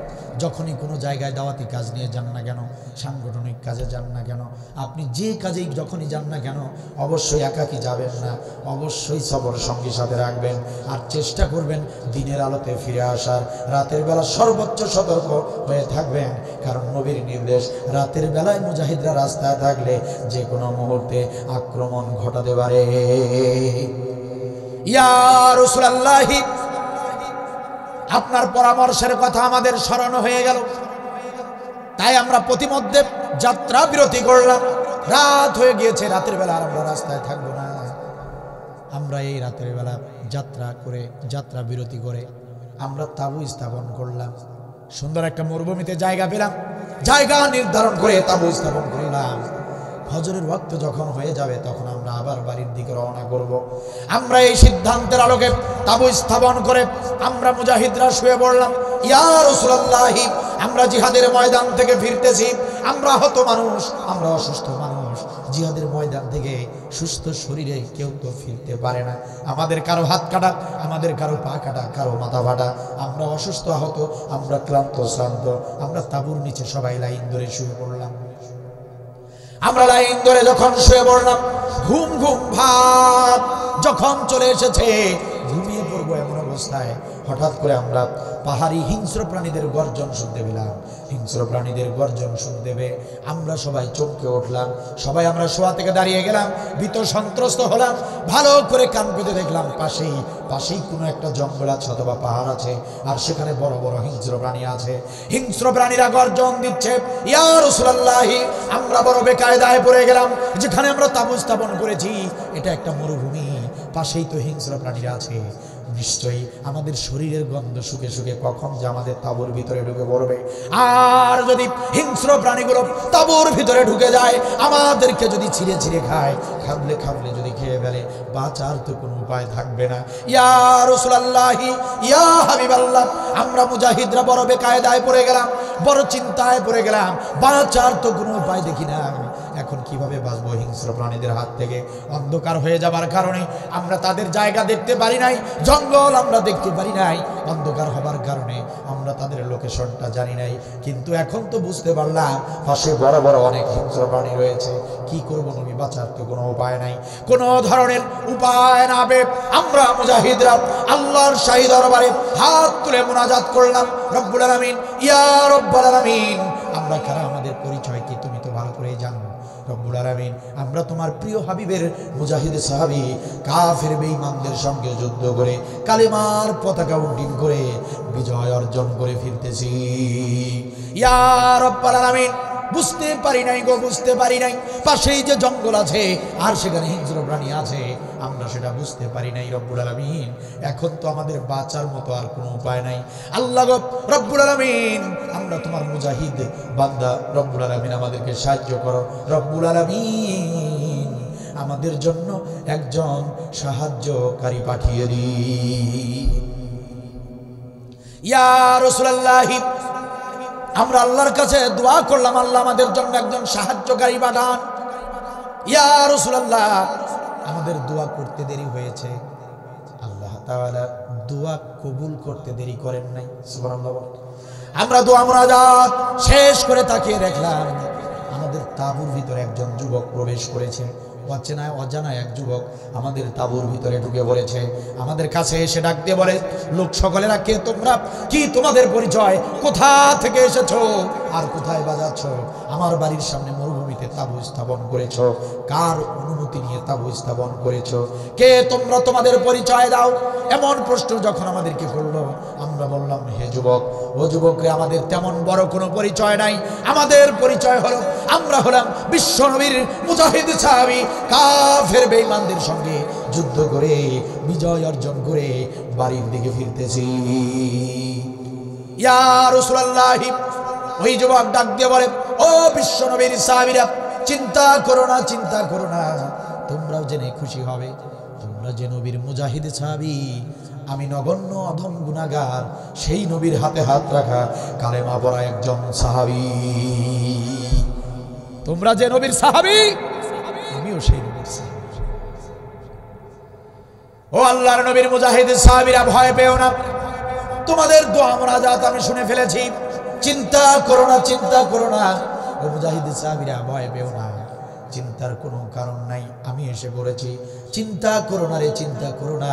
যখনই কোনো জায়গায় দাওয়াতি কাজ নিয়ে যান না কেন, সাংগঠনিক কাজে যান না কেন, আপনি যে কাজেই যখনই যান না কেন, অবশ্যই একাকী যাবেন না, অবশ্যই সবর সঙ্গী সাথে রাখবেন। আর চেষ্টা করবেন দিনের আলোতে ফিরে আসার। রাতের বেলা সর্বোচ্চ সতর্ক হয়ে থাকবেন, কারণ নবীর নির্দেশ, রাতের বেলায় মুজাহিদরা রাস্তায় থাকলে যে কোনো মুহূর্তে আক্রমণ ঘটাতে পারে। ইয়া রাসূলুল্লাহ, আপনার পরামর্শের কথা আমাদের স্মরণ হয়ে গেল, তাই আমরা প্রতিমধ্যে যাত্রা বিরতি করলাম। রাত হয়ে গিয়েছে, রাতের বেলা আর আমরা রাস্তায় থাকবো না। আমরা এই রাতের বেলা যাত্রা বিরতি করে আমরা তাঁবু স্থাপন করলাম। সুন্দর একটা মরুভূমিতে জায়গা পেলাম, জায়গা নির্ধারণ করে তাঁবু স্থাপন করলাম। ফজরের ওয়াক্ত যখন হয়ে যাবে তখন আমরা আবার বাড়ির দিকে রওনা করব। আমরা এই সিদ্ধান্তের আলোকে তাঁবু স্থাপন করে আমরা মুজাহিদরা শুয়ে পড়লাম। ইয়া রাসূলুল্লাহ, আমরা জিহাদের ময়দান থেকে ফিরতেছি, আমরা আহত মানুষ, আমরা অসুস্থ মানুষ। জিহাদের ময়দান থেকে সুস্থ শরীরে কেউ তো ফিরতে পারে না। আমাদের কারো হাত কাটা, আমাদের কারো পা কাটা, কারো মাথা ফাটা, আমরা অসুস্থ আহত, আমরা ক্লান্ত শ্রান্ত। আমরা তাঁবুর নিচে সবাই লাইন ধরে শুয়ে পড়লাম। আমরা লাইন ধরে যখন শুয়ে পড়লাম, ঘুম ঘুম ভাব যখন চলে এসেছে, ঘুমিয়ে পড়বো এমন অবস্থায় হঠাৎ করে আমরা পাহাড়ি হিংস্র প্রাণীদের গর্জন শুনতে পেলাম। হিংস্র প্রাণীদের গর্জন শুনতে পেয়ে আমরা সবাই চমকে উঠলাম। সবাই আমরা শোয়া থেকে দাঁড়িয়ে গেলাম, ভীত সন্ত্রস্ত হলাম। ভালো করে কান পেতে দেখলাম পাশেই কোনো একটা জঙ্গল আছে অথবা পাহাড় আছে, আর সেখানে বড় বড় হিংস্র প্রাণী আছে। হিংস্র প্রাণীরা গর্জন দিচ্ছে। ইয়া রাসূলুল্লাহ, আমরা বড় বেকায়দায় পড়ে গেলাম। যেখানে আমরা তাঁবু স্থাপন করেছি এটা একটা মরুভূমি, পাশেই তো হিংস্র প্রাণীরা আছে। নিশ্চয়ই আমাদের শরীরের গন্ধ শুকে শুকে কখন যে আমাদের তাঁবুর ভিতরে ঢুকে পড়বে। আর যদি হিংস্র প্রাণীগুলো তাঁবুর ভিতরে ঢুকে যায়, আমাদেরকে যদি ছিঁড়ে ছিঁড়ে খায়, খাবলে যদি খেয়ে ফেলে, বাঁচার তো কোনো উপায় থাকবে না। ইয়া রাসূলুল্লাহ, ইয়া হাবিবাল্লাহ, আমরা মুজাহিদরা বড় বেকায়দায় পড়ে গেলাম, বড় চিন্তায় পড়ে গেলাম। বাঁচার তো কোনো উপায় দেখি না। এখন কিভাবে বাঁচবো হিংস্র প্রাণীদের হাত থেকে? অন্ধকার হয়ে যাবার কারণে আমরা তাদের জায়গা দেখতে পারি নাই, জঙ্গল আমরা দেখতে পারি নাই। অন্ধকার হবার কারণে আমরা তাদের লোকেশনটা জানি নাই। কিন্তু এখন তো বুঝতে পারলাম পাশে বড় বড় অনেক হিংস্র প্রাণী রয়েছে। কি করবো নবী? বাঁচার তো কোনো উপায় নাই। কোনো ধরনের উপায় না পেয়ে আমরা মুজাহিদরা আল্লাহর শাহী দরবারে হাত তুলে মুনাজাত করলাম। রব্বুল আলামিন, ইয়া রব্বুল আলামিন, আমরা কারা, আমাদের পরিচয় কি তুমি তো ভালো করেই জানো। রব্বুল আলামিন, আমরা তোমার প্রিয় হাবিবের মুজাহিদ সাহাবী, কাফের বেঈমানদের সঙ্গে যুদ্ধ করে কালেমার পতাকা উড্ডীন করে বিজয় অর্জন করে ফিরতেছি। ইয়া রব্বুল আলামিন, বুঝতে পারি নাই গো, বুঝতে পারি নাই পাশেই যে জঙ্গল আছে আর সেখানে হিংস্র প্রাণী আছে, আমরা সেটা বুঝতে পারি নাই। রব্বুল আলামিন, এখন তো আমাদের বাঁচার মতো আর কোনো উপায় নাই। আল্লাহ গো রব্বুল আলামিন, আমরা তোমার মুজাহিদ বান্দা, রব্বুল আলামিন আমাদেরকে সাহায্য করো। রব্বুল আলামিন, আমাদের জন্য একজন সাহায্যকারী পাঠিয়ে দিন। ইয়া রাসূলুল্লাহ, আমরা আল্লাহর কাছে দোয়া করলাম, আল্লাহ আমাদের জন্য একজন সাহায্যকারী পাঠান। ইয়া রাসূলুল্লাহ, আমাদের দোয়া করতে দেরি হয়েছে, আল্লাহ তাআলা দোয়া কবুল করতে দেরি করেন নাই। সুবহানাল্লাহ। আমরা দোয়া মুনাজাত শেষ করে তাকিয়ে দেখলাম আমাদের তাঁবুর ভিতরে একজন যুবক প্রবেশ করেছে। অজানা এক যুবক আমাদের তাঁবুর ভিতরে ঢুকে পড়েছে। আমাদের কাছে এসে ডাক দিয়ে বলে, লোক সকলেরা কে তোমরা? কি তোমাদের পরিচয়? কোথা থেকে এসেছো আর কোথায় বাজাচ্ছ? আমার বাড়ির সামনে মরুভূমিতে তাঁবু স্থাপন করেছো, কার অনুমতি নিয়ে তাঁবু স্থাপন করেছো? কে তোমরা? তোমাদের পরিচয় দাও। এমন প্রশ্ন যখন আমাদেরকে করলো, আমরা বললাম, হে যুবক, ও যুবকরে, আমাদের তেমন বড় কোনো পরিচয় নাই। আমাদের পরিচয় হলো আমরা হলাম বিশ্বনবীর মুজাহিদ সাহাবী, কাফের বেঈমানদের সঙ্গে যুদ্ধ করে বিজয় অর্জন করে বাড়ির দিকে ফিরতেছি। ইয়া রাসূলুল্লাহ, ওই যুবক ডাক দিয়ে বলে, ও বিশ্বনবীর সাহাবীরা, চিন্তা করো না, চিন্তা করো না, তোমরাও জেনে খুশি হবে, তোমরা যে নবীর মুজাহিদ সাহাবী, আমি নগণ্য অধম গুনাহগার, সেই নবীর হাতে হাত রাখা কালেমা পড়া একজন সাহাবী। তোমরা যে নবীর সাহাবী, আমিও আমিও সেই নবীর সাহাবী। ও আল্লাহর নবীর মুজাহিদ সাহাবীরা, ভয় পেও না, তোমাদের দোয়া মুনাজাত আমি শুনে ফেলেছি, চিন্তা করো না, চিন্তা করো না। ও মুজাহিদ সাহাবীরা, ভয় পেও না, চিন্তার কোনো কারণ নাই, আমি এসে পড়েছি। চিন্তা করো না রে, চিন্তা করো না,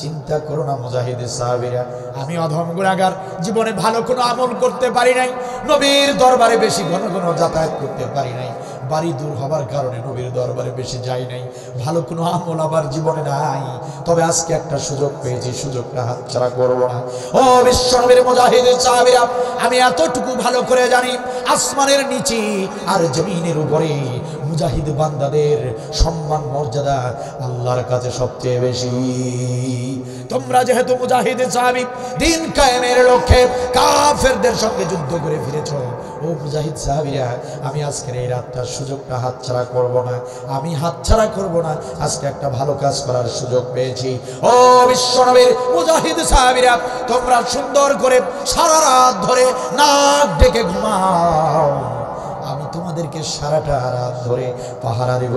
চিন্তা করো না মুজাহিদ সাহাবীরা, আমি অধম গুনাহগার, জীবনে ভালো কোনো আমল করতে পারি নাই, নবীর দরবারে বেশি ঘন ঘন যাতায়াত করতে পারি নাই, বাড়ি দূর হবার কারণে নবীর দরবারে বেশি যাই নাই, ভালো কোনো আমল আমার জীবনে নাই। তবে আজকে একটা সুযোগ পেয়েছি, সুযোগটা হাতছাড়া করবো না। ও বিশ্বনবীর মুজাহিদ সাহাবীরা, আমি এতটুকু ভালো করে জানি, আসমানের নিচে আর জমিনের উপরে মুজাহিদ বান্দাদের সম্মান মর্যাদা আল্লাহর কাছে সবচেয়ে বেশি। তোমরা যেহেতু মুজাহিদ সাহাবী, দিন কায়েমের লক্ষ্যে কাফেরদের সঙ্গে যুদ্ধ করে ফিরেছ, ও মুজাহিদ সাহাবীরা, আমি আজকের এই রাতটার সুযোগটা হাতছাড়া করব না, আমি হাতছাড়া করব না। আজকে একটা ভালো কাজ করার সুযোগ পেয়েছি। ও বিশ্বনবীর মুজাহিদ সাহাবীরা, তোমরা সুন্দর করে সারা রাত ধরে নাক ডেকে ঘুমাও, আমি তোমাদেরকে সারাটা রাত ধরে পাহারা দেব।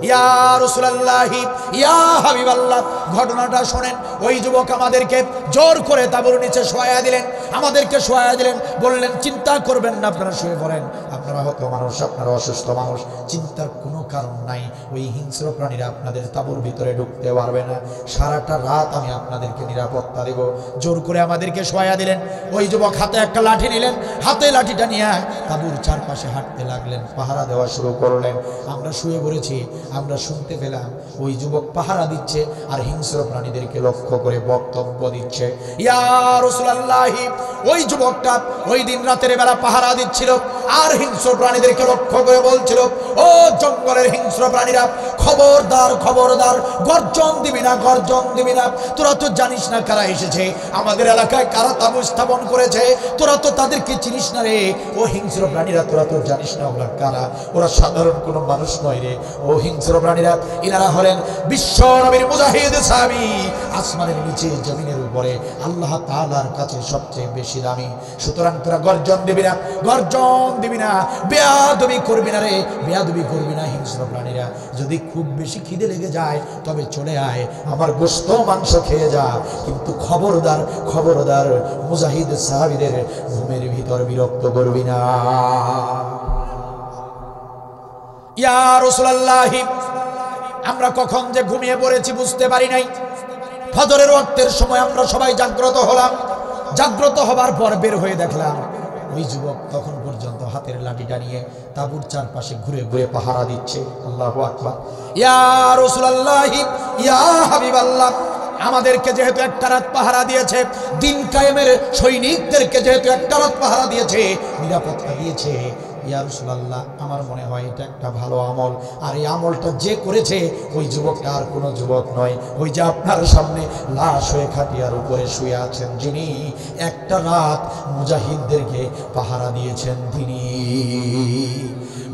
ইয়া রাসূলুল্লাহ, ইয়া হাবিবাল্লাহ, ঘটনাটা শোনেন। ওই যুবক আমাদেরকে জোর করে তাঁবুর নিচে শোয়া দিলেন, আমাদেরকে শোয়া দিলেন, বললেন চিন্তা করবেন না, আপনারা শুয়ে পড়েন, আপনারা হয়তো মানুষ, আপনারা অসুস্থ মানুষ, চিন্তার কোনো কারণ নাই, ওই হিংস্র প্রাণীরা আপনাদের তাঁবুর ভিতরে ঢুকতে পারবে না, সারাটা রাত আমি আপনাদেরকে নিরাপত্তা দেব। জোর করে আমাদেরকে শোয়া দিলেন। ওই যুবক হাতে একটা লাঠি নিলেন, হাতে লাঠিটা নিয়ে তাঁবুর চারপাশে হাঁটতে লাগলেন, পাহারা দেওয়া শুরু করলেন। আমরা শুয়ে পড়েছি, আমরা শুনতে পেলাম ওই যুবক পাহারা দিচ্ছে আর হিংস্র প্রাণীদেরকে লক্ষ্য করে বক্তব্য দিচ্ছে। ইয়া রাসূলুল্লাহ, ওই যুবকটা ওই দিন রাতের বেলা পাহারা দিচ্ছিল আর হিংস্র প্রাণীদেরকে লক্ষ্য করে বলছিল, ও জঙ্গলের হিংস্র প্রাণীরা, খবরদার খবরদার, গর্জন দিবি না, গর্জন দিবি না, তোরা তো জানিস না কারা এসেছে, আমাদের এলাকায় কারা তাঁবু স্থাপন করেছে, তোরা তো তাদেরকে চিনিস না রে। ও হিংস্র প্রাণীরা, তোরা তো জানিস না ওরা কারা, ওরা সাধারণ কোনো মানুষ নয় রে। ও হিংস্র প্রাণীরা, ইনারা হলেন বিশ্ব নবীর মুজাহিদ সাহাবী, আসমানের নিচে জমিনের উপরে আল্লাহ তাআলার কাছে সবচেয়ে বেশি দামি। সুতরাং তোরা গর্জন দিবি না, গর্জন দিবি না, বেয়াদবি করবি না রে, বেয়াদবি করবি না। হিংস্র প্রাণীরা, যদি খুব বেশি খিদে লেগে যায় তবে চলে আয়, আমার গোশত মাংস খেয়ে যা, কিন্তু খবরদার খবরদার মুজাহিদ সাহাবীদের ঘুমের ভিতর বিরক্ত করবি না। ইয়া রাসূলুল্লাহ, আমরা কখন যে ঘুমিয়ে পড়েছি বুঝতে পারি নাই। ফজরের ওয়াক্তের সময় আমরা সবাই জাগ্রত হলাম, জাগ্রত হবার পর বের হয়ে দেখলাম ওই যুবক তখন পর্যন্ত হাতের লাঠিটা নিয়ে তাঁবুর চারপাশে ঘুরে ঘুরে পাহারা দিচ্ছে। আল্লাহু আকবার। ইয়া রাসূলুল্লাহ, ইয়া হাবিবাল্লাহ, আমাদেরকে যেহেতু একটা রাত পাহারা দিয়েছে, দিন কায়েমের সৈনিকদেরকে যেহেতু একটা রাত পাহারা দিয়েছে, নিরাপত্তা দিয়েছে, ইয়া রাসূলুল্লাহ, আমার মনে হয় এটা একটা ভালো আমল। আর এই আমলটা যে করেছে ওই যুবকটা আর কোনো যুবক নয়, ওই যে আপনার সামনে লাশ হয়ে খাটিয়ার উপরে শুয়ে আছেন, যিনি একটা রাত মুজাহিদদেরকে পাহারা দিয়েছেন তিনি।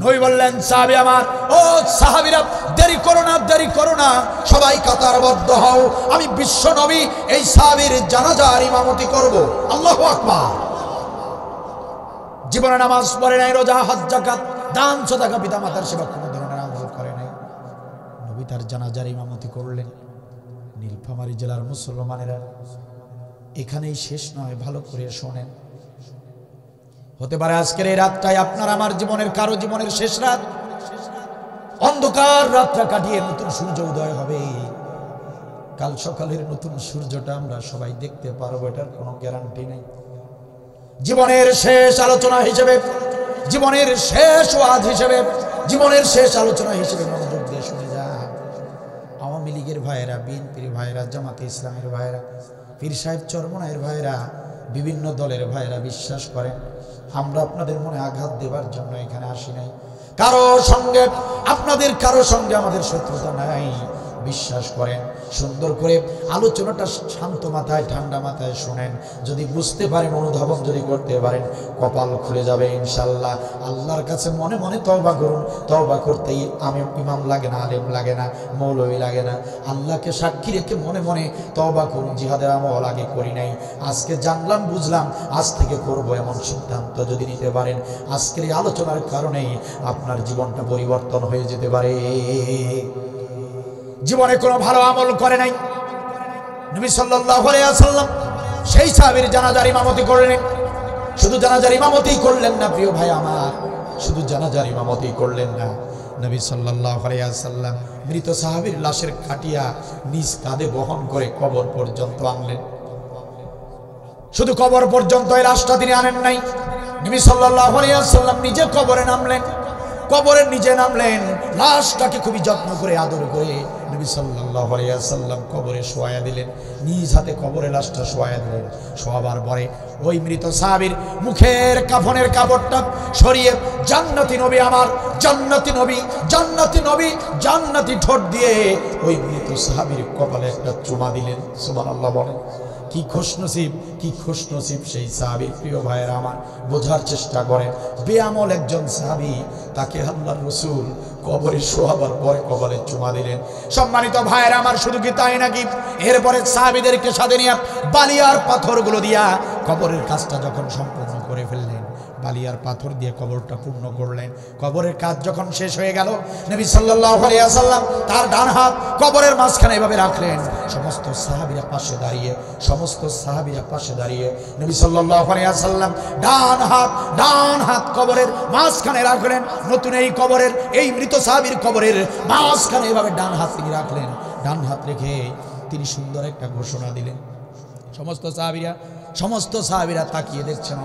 নবী বললেন, সাহাবী আমার, ও সাহাবীরা, দেরি করো না, দেরি করো না, সবাই কাতারবদ্ধ হও, আমি বিশ্ব নবী এই সাহাবীর জানাজার ইমামতি করব। আল্লাহু আকবার। জীবনে নামাজ পড়ে নাই, রোজা, হজ, যাকাত, দান, সাদাকা, পিতা মাতার সেবা কোনো ধরনের আমল করে নাই, নবী তার জানাজার ইমামতি করলেন। নীলফামারী জেলার মুসলমানেরা, এখানেই শেষ নয়, ভালো করে শোনেন। হতে পারে আজকের এই রাতটাই আপনার আমার জীবনের, কারো জীবনের শেষ রাত। অন্ধকার রাতটা কাটিয়ে নতুন সূর্য উদয় হবে, কাল সকালের নতুন সূর্যটা আমরা সবাই দেখতে পারবো, এটার কোনো গ্যারান্টি নেই। জীবনের শেষ আলোচনা হিসেবে, জীবনের শেষ ওয়াজ হিসেবে, জীবনের শেষ আলোচনা হিসেবে মনোযোগ দিয়ে শুনে যান। আওয়ামী লীগের ভাইয়েরা, বিএনপির ভাইয়েরা, জামাতে ইসলামের ভাইয়েরা, পীর সাহেব চরমনায়ের ভাইয়েরা, বিভিন্ন দলের ভাইয়েরা, বিশ্বাস করেন আমরা আপনাদের মনে আঘাত দেবার জন্য এখানে আসি নাই। কারো সঙ্গে আপনাদের, কারো সঙ্গে আমাদের শত্রুতা নাই। বিশ্বাস করেন, সুন্দর করে আলোচনাটা শান্ত মাথায় ঠান্ডা মাথায় শোনেন। যদি বুঝতে পারেন, অনুধাবন যদি করতে পারেন, কপাল খুলে যাবে ইনশাল্লাহ। আল্লাহর কাছে মনে মনে তওবা করুন। তওবা করতেই আমি ইমাম লাগে না, আলেম লাগে না, মৌলভী লাগে না। আল্লাহকে সাক্ষী রেখে মনে মনে তওবা করুন। জিহাদের আমল আগে করি নাই, আজকে জানলাম বুঝলাম, আজ থেকে করব, এমন সিদ্ধান্ত যদি নিতে পারেন, আজকের এই আলোচনার কারণেই আপনার জীবনটা পরিবর্তন হয়ে যেতে পারে। জীবনে কোনো ভালো আমল করে নাই, নবী সাল্লাল্লাহু আলাইহি ওয়াসাল্লাম সেই সাহাবীর জানাজার ইমামতি করলেন। শুধু জানাজার ইমামতি করলেন না প্রিয় ভাই আমার, শুধু জানাজার ইমামতি করলেন না, নবী সাল্লাল্লাহু আলাইহি ওয়াসাল্লাম মৃত সাহাবীর লাশের খাটিয়া নিজ কাঁধে বহন করে কবর পর্যন্ত আনলেন। শুধু কবর পর্যন্ত এই লাশটা তিনি আনেন নাই, নবী সাল্লাল্লাহু আলাইহি ওয়াসাল্লাম নিজে কবরে নামলেন। কবরে নিজে নামলেন, লাশটাকে খুবই যত্ন করে আদর করে নবী সাল্লাল্লাহু আলাইহি ওয়াসাল্লাম কবরে শোয়া দিলেন। নিজ হাতে কবরে লাশটা শোয়া দিলেন। শোয়াবার পরে ওই মৃত সাহাবীর মুখের কাফনের কাপড়টা সরিয়ে জান্নাতি নবী, আমার জান্নাতি নবী, জান্নাতি নবী, জান্নাতি ঠোঁট দিয়ে ওই মৃত সাহাবীর কপালে একটা চুমা দিলেন। সুবহানাল্লাহ বলেন। কি খুশনসিব, কি খুশনসিব সেই সাহাবী। প্রিয় ভাইয়েরা আমার, বোঝার চেষ্টা করেন, বেআমল একজন সাহাবী, তাকে আল্লাহর রাসূল কবরে শোয়াবার পরে কপালে চুমা দিলেন। সম্মানিত ভাইয়েরা আমার, শুধু কি তাই নাকি, এরপরে সাহাবীদেরকে সাথে নিয়ে বালিয়ার পাথরগুলো দিয়া কবরের কাজটা যখন সম্পূর্ণ করে ফেললেন, বালিয়ার পাথর দিয়ে কবরটা পূর্ণ করলেন। কবরের কাজ যখন শেষ হয়ে গেল, নবী সাল্লাল্লাহু আলাইহি ওয়াসাল্লাম তার ডান হাত কবরের মাঝখানে এভাবে রাখলেন। সমস্ত সাহাবীরা পাশে দাঁড়িয়ে, সমস্ত সাহাবীরা পাশে দাঁড়িয়ে নবী সাল্লাল্লাহু আলাইহি ওয়াসাল্লাম ডান হাত কবরের মাঝখানে রাখলেন। নতুন এই কবরের, এই মৃত সাহাবীর কবরের মাঝখানে এভাবে ডান হাত তিনি রাখলেন। ডান হাত রেখে তিনি সুন্দর একটা ঘোষণা দিলেন। সমস্ত সাহাবীরা তাকিয়ে দেখছেন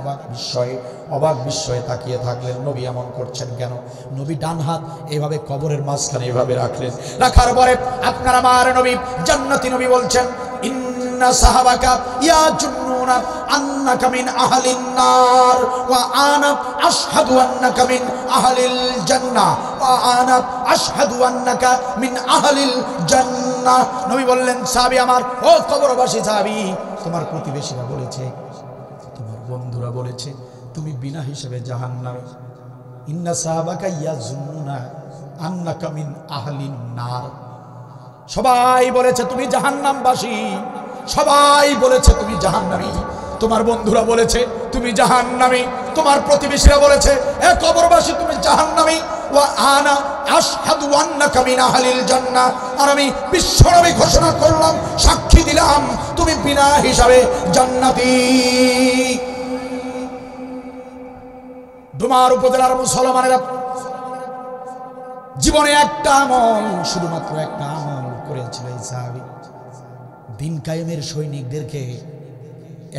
অবাক বিস্ময়ে তাকিয়ে থাকলেন। নবী এমন করছেন কেন? নবী ডান হাত এভাবে কবরের মাঝখানে এভাবে রাখলেন। রাখার পরে আপনার আমার নবী, জান্নাতি নবী বলছেন, ইন্না সাহাবাকা ইয়াজুন্নুনা আন্নাকা মিন আহলিন নার ওয়া আনা আশহাদু আন্নাকা মিন আহলিল জান্নাহ ওয়া আনা আশহাদু আন্নাকা মিন আহলিল জান্নাহ। নবী বললেন, সাহাবী আমার, ও কবরবাসী সাহাবী, তোমার প্রতিবেশীরা বলেছে, তোমার বন্ধুরা বলেছে তুমি বিনা হিসেবে জাহান্নামী। ইন্না সাহাবাকা ইয়াজুন্নুনা আন্নাকা মিন আহলিন নার। সবাই বলেছে তুমি জাহান্নামবাসী, সবাই বলেছে তুমি জাহান্নামী। তোমার বন্ধুরা বলেছে তুমি জাহান্নামী, তোমার প্রতিবেশীরা বলেছে এ কবরবাসী তুমি জাহান্নামী। ওয়া আনা আশহাদু আন্নাকা মিন আহলিল জান্নাহ, আর আমি বিশ্বনবী ঘোষণা করলাম, সাক্ষী দিলাম তুমি বিনা হিসাবে জান্নাতি। ডুমার উপজেলার মুসলমানেরা জীবনে একটা আমল, শুধুমাত্র একটা আমল করেছিল এই সাহাবী। দিন কায়েমের সৈনিকদেরকে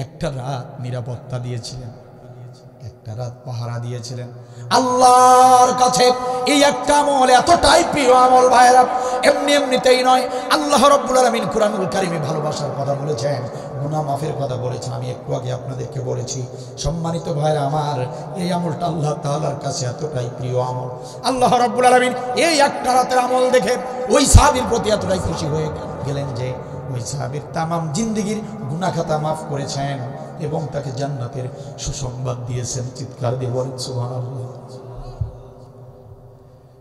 একটা রাত নিরাপত্তা দিয়েছিলেন, একটা রাত পাহারা দিয়েছিলেন। আল্লাহর কাছে এই একটা আমল এতটাই প্রিয় আমল ভাইরা, এমনিতেই নয়। আল্লাহ রাব্বুল আলামিন কুরআনুল কারীমে ভালোবাসার কথা বলেছেন, গুনাহ মাফের কথা বলেছেন। আমি একটু আগে আপনাদেরকে বলেছি। সম্মানিত ভাইরা আমার, এই আমলটা আল্লাহ তাআলার কাছে এতটাই প্রিয় আমল। আল্লাহ রাব্বুল আলামিন এই একটা রাতের আমল দেখে ওই সাহাবীর প্রতি এতটাই খুশি হয়ে গেলেন যে ওই সাহাবীর তামাম জিন্দেগীর গুনাহ খাতা মাফ করেছেন এবং তাকে জান্নাতের সুসংবাদ দিয়েছেন। চিৎকার দিয়ে বলেন সুবহানাল্লাহ।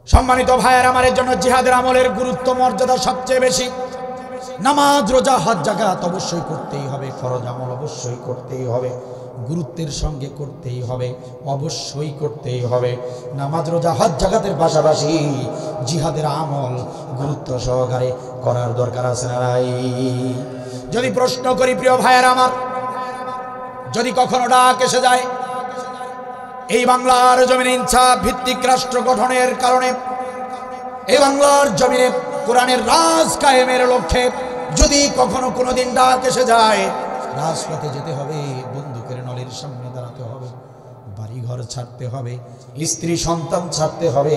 সম্মানিত ভাইয়ের আমার, এর জন্য জিহাদের আমলের গুরুত্ব মর্যাদা সবচেয়ে বেশি। নামাজ, রোজা, হজ, যাকাত অবশ্যই করতেই হবে, ফরজ আমল অবশ্যই করতেই হবে, গুরুত্বের সঙ্গে করতেই হবে, অবশ্যই করতেই হবে। নামাজ, রোজা, হজ, যাকাতের পাশাপাশি জিহাদের আমল গুরুত্ব সহকারে করার দরকার আছে না নাই? যদি প্রশ্ন করি প্রিয় ভাইয়ের আমার, যদি কখনো ডাক এসে যায় এই বাংলার জমিনে ইনসাফ ভিত্তিক রাষ্ট্র গঠনের কারণে, এই বাংলার জমিনে কোরআনের রাজ কায়েমের লক্ষ্যে যদি কখনো কোনোদিন ডাক এসে যায়, রাজপথে যেতে হবে, বন্দুকের নলের সামনে দাঁড়াতে হবে, বাড়িঘর ছাড়তে হবে, স্ত্রী সন্তান ছাড়তে হবে,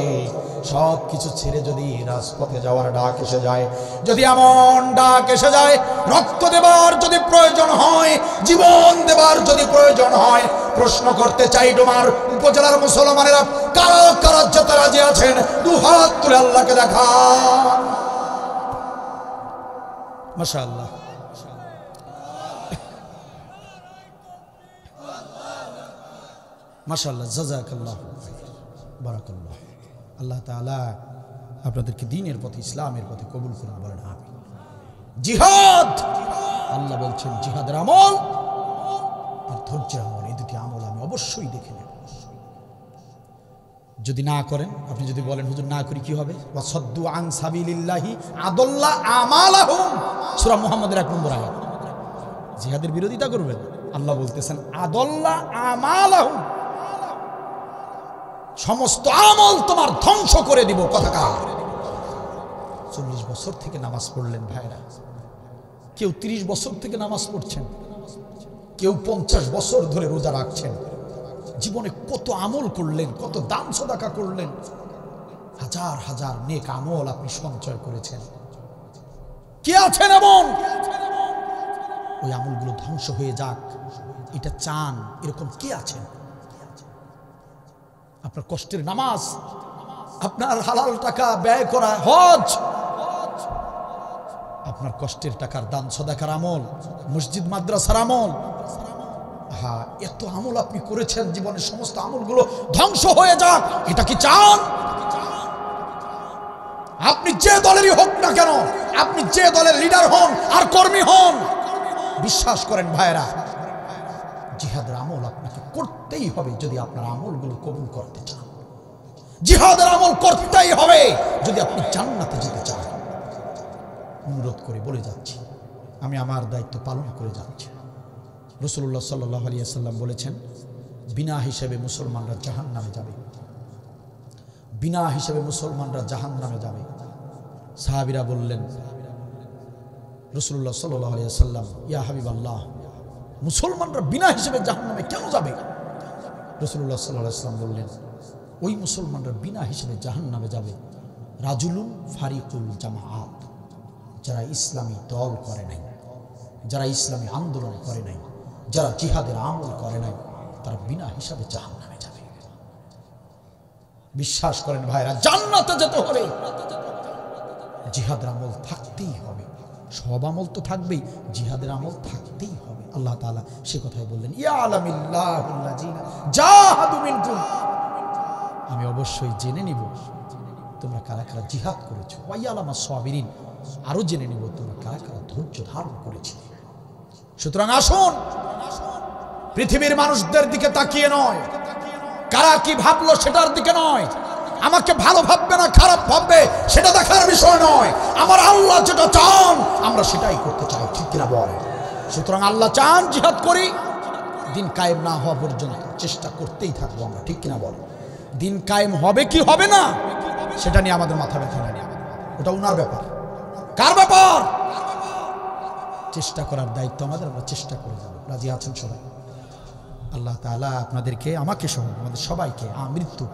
সব কিছু ছেড়ে যদি রাজপথে যাওয়ার ডাক এসে যায়, যদি এমন ডাক এসে যায়, রক্ত দেবার যদি প্রয়োজন হয়, জীবন দেবার যদি প্রয়োজন হয়, প্রশ্ন করতে চাই ডোমার উপজেলার মুসলমানেরা, কারা কারা যেতে রাজি আছেন? দুহাত তুলে আল্লাহকে দেখান। মাশাআল্লাহ। মাশাআল্লাহ, জাযাকাল্লাহ, বারাকাল্লাহ। আল্লাহ তাআলা আপনাদেরকে দ্বীনের পথে, ইসলামের পথে কবুল করুন, বলেন আমিন। জিহাদ, আল্লাহ বলছেন জিহাদের আমল আর ধৈর্যের আমল, এই দুটি আমল আমি অবশ্যই দেখে নেব। যদি না করেন, আপনি যদি বলেন হুজুর না করি কি হবে, ওয়াসাদ্দু আন সাবিলিল্লাহি আদাল্লা আমালাহুম, সূরা মুহাম্মদের 1 নম্বর আয়াত। জিহাদের বিরোধিতা করবেন, আল্লাহ বলতেছেন আদাল্লা আমালাহুম, সমস্ত আমল তোমার ধ্বংস করে দিব। কথাকার 40 বছর থেকে নামাজ পড়লেন ভাইরা, কেউ 30 বছর থেকে নামাজ পড়ছেন, কেউ 50 বছর ধরে রোজা রাখছেন। জীবনে কত আমল করলেন, কত দান সদাকা করলেন, হাজার হাজার নেক আমল আপনি সঞ্চয় করেছেন। কে আছেন এমন ওই আমলগুলো ধ্বংস হয়ে যাক এটা চান? এরকম কে আছেন? আপনার কষ্টের নামাজ, আপনার হালাল টাকা ব্যয় করা হজ, আপনার কষ্টের টাকার দান সদাকার আমল, মসজিদ মাদ্রাসার আমল, হ্যাঁ এত আমল আপনি করেছেন, জীবনের সমস্ত আমলগুলো ধ্বংস হয়ে যাক এটা কি চান? আপনি যে দলেরই হোক না কেন, আপনি যে দলের লিডার হন আর কর্মী হন, বিশ্বাস করেন ভাইরা, জিহাদের আমল আপনাকে করতেই হবে যদি আপনার আমলগুলো কবুল করতে চান। জিহাদের আমল করতেই হবে যদি আপনি জান্নাতে যেতে চান। অনুরোধ করে বলে যাচ্ছি, আমি আমার দায়িত্ব পালন করে যাচ্ছি। রাসূলুল্লাহ সাল্লাল্লাহু আলাইহি ওয়াসাল্লাম বলেছেন, বিনা হিসেবে মুসলমানরা জাহান্নামে যাবে, বিনা হিসেবে মুসলমানরা জাহান্নামে যাবে। সাহাবীরা বললেন, রাসূলুল্লাহ সাল্লাল্লাহু আলাইহি ওয়াসাল্লাম, ইয়া হাবিবাল্লাহ, মুসলমানরা বিনা হিসেবে জাহান্নামে কেন যাবে? রাসূলুল্লাহ সাল্লাল্লাহু আলাইহি ওয়াসাল্লাম বললেন, ওই মুসলমানরা বিনা হিসেবে জাহান্নামে যাবে রাজুলুন ফারিকুল জামাআত, যারা ইসলামী দল করে নাই, যারা ইসলামী আন্দোলন করে নাই, যারা জিহাদের আমল করে নাই, তারা বিনা হিসাবে জাহান্নামে যাবে। বিশ্বাস করেন ভাইরা, জান্নাতে যেতে হলে জিহাদের আমল থাকতেই হবে। সব আমল তো থাকবেই, জিহাদের আমল থাকতেই হবে। আল্লাহ তাআলা সে কথাই বললেন, ইয়ালামিল্লাহুল্লাযিনা জাহাদু মিনকুম, আমি অবশ্যই জেনে নিব তোমরা কারা কারা জিহাদ করেছো, ওয়া ইয়ালামাস সাবিরিন, আরো জেনে নিব তোমরা কারা কারা ধৈর্য ধারণ করেছো। সুতরাং আসুন, পৃথিবীর মানুষদের দিকে তাকিয়ে নয়, কারা কি ভাবলো সেটার দিকে নয়, আমাকে ভালো ভাববে না খারাপ ভাববে সেটা দেখার বিষয় নয়, আমার আল্লাহ যেটা চান আমরা সেটাই করতে চাই, ঠিক কিনা বল? সুতরাং আল্লাহ চান জিহাদ করি, দিন কায়েম না হওয়া পর্যন্ত চেষ্টা করতেই থাকবো আমরা, ঠিক কিনা বল? দিন কায়েম হবে কি হবে না সেটা নিয়ে আমাদের মাথা ব্যথা নেই, ওটা উনার ব্যাপার। কার ব্যাপার? চেষ্টা করার দায়িত্ব আমাদের, আমরা চেষ্টা করে যাবো। রাজি আছেন সবাই? আল্লাহ তাআলা আপনাদেরকে, আমাকে সহ আমাদের সবাইকে আমৃত্যু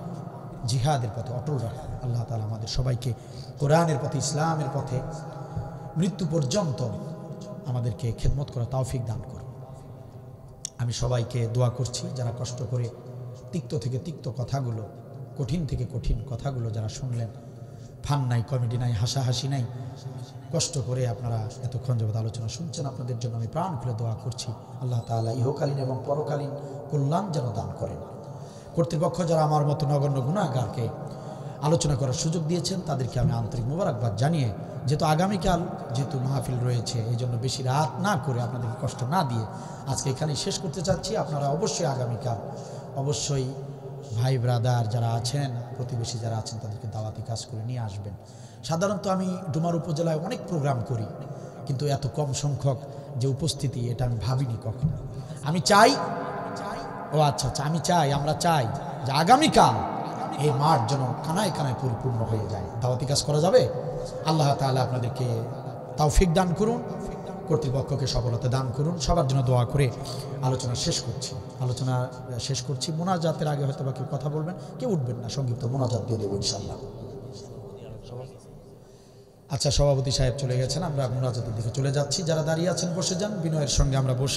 জিহাদের পথে অটল রাখুন। আল্লাহ তাআলা আমাদের সবাইকে কোরআনের পথে, ইসলামের পথে মৃত্যু পর্যন্ত আমাদেরকে খেদমত করা তৌফিক দান করুন। আমি সবাইকে দোয়া করছি, যারা কষ্ট করে তিক্ত থেকে তিক্ত কথাগুলো, কঠিন থেকে কঠিন কথাগুলো যারা শুনলেন, ফান নাই, কমেডি নাই, হাসাহাসি নাই, কষ্ট করে আপনারা এতক্ষণ যাবত আলোচনা শুনছেন, আপনাদের জন্য আমি প্রাণ খুলে দোয়া করছি। আল্লাহ তাআলা ইহকালীন এবং পরকালীন কল্যাণ যেন দান করেন। কর্তৃপক্ষ যারা আমার মতো নগণ্য গুনাহগারকে আলোচনা করার সুযোগ দিয়েছেন তাদেরকে আমি আন্তরিক মোবারকবাদ জানিয়ে, যেহেতু আগামীকাল যেহেতু মাহফিল রয়েছে, এই জন্য বেশি রাত না করে আপনাদেরকে কষ্ট না দিয়ে আজকে এখানেই শেষ করতে চাচ্ছি। আপনারা অবশ্যই আগামীকাল অবশ্যই ভাই ব্রাদার যারা আছেন, প্রতিবেশী যারা আছেন, তাদেরকে দাওয়াতি কাজ করে নিয়ে আসবেন। সাধারণত আমি ডুমার উপজেলায় অনেক প্রোগ্রাম করি, কিন্তু এত কম সংখ্যক যে উপস্থিতি এটা আমি ভাবিনি কখনো। আমি চাই, ও আচ্ছা আচ্ছা, আমি চাই, আমরা চাই যে আগামীকাল এই মাঠ যেন কানায় কানায় পরিপূর্ণ হয়ে যায়। দাওয়াতি কাজ করা যাবে। আল্লাহ তাআলা আপনাদেরকে তৌফিক দান করুন, কর্তৃপক্ষকে সফলতা দান করুন। সবার জন্য দোয়া করে আলোচনা শেষ করছি। মোনাজাতের আগে হয়তো বা কেউ কথা বলবেন, কেউ উঠবেন না, সংক্ষিপ্ত মোনাজাত দিয়ে দেবো ইনশাআল্লাহ। আচ্ছা, সভাপতি সাহেব চলে গেছেন, আমরা মোনাজাতের দিকে চলে যাচ্ছি। যারা দাঁড়িয়ে আছেন বসে যান, বিনয়ের সঙ্গে আমরা বসে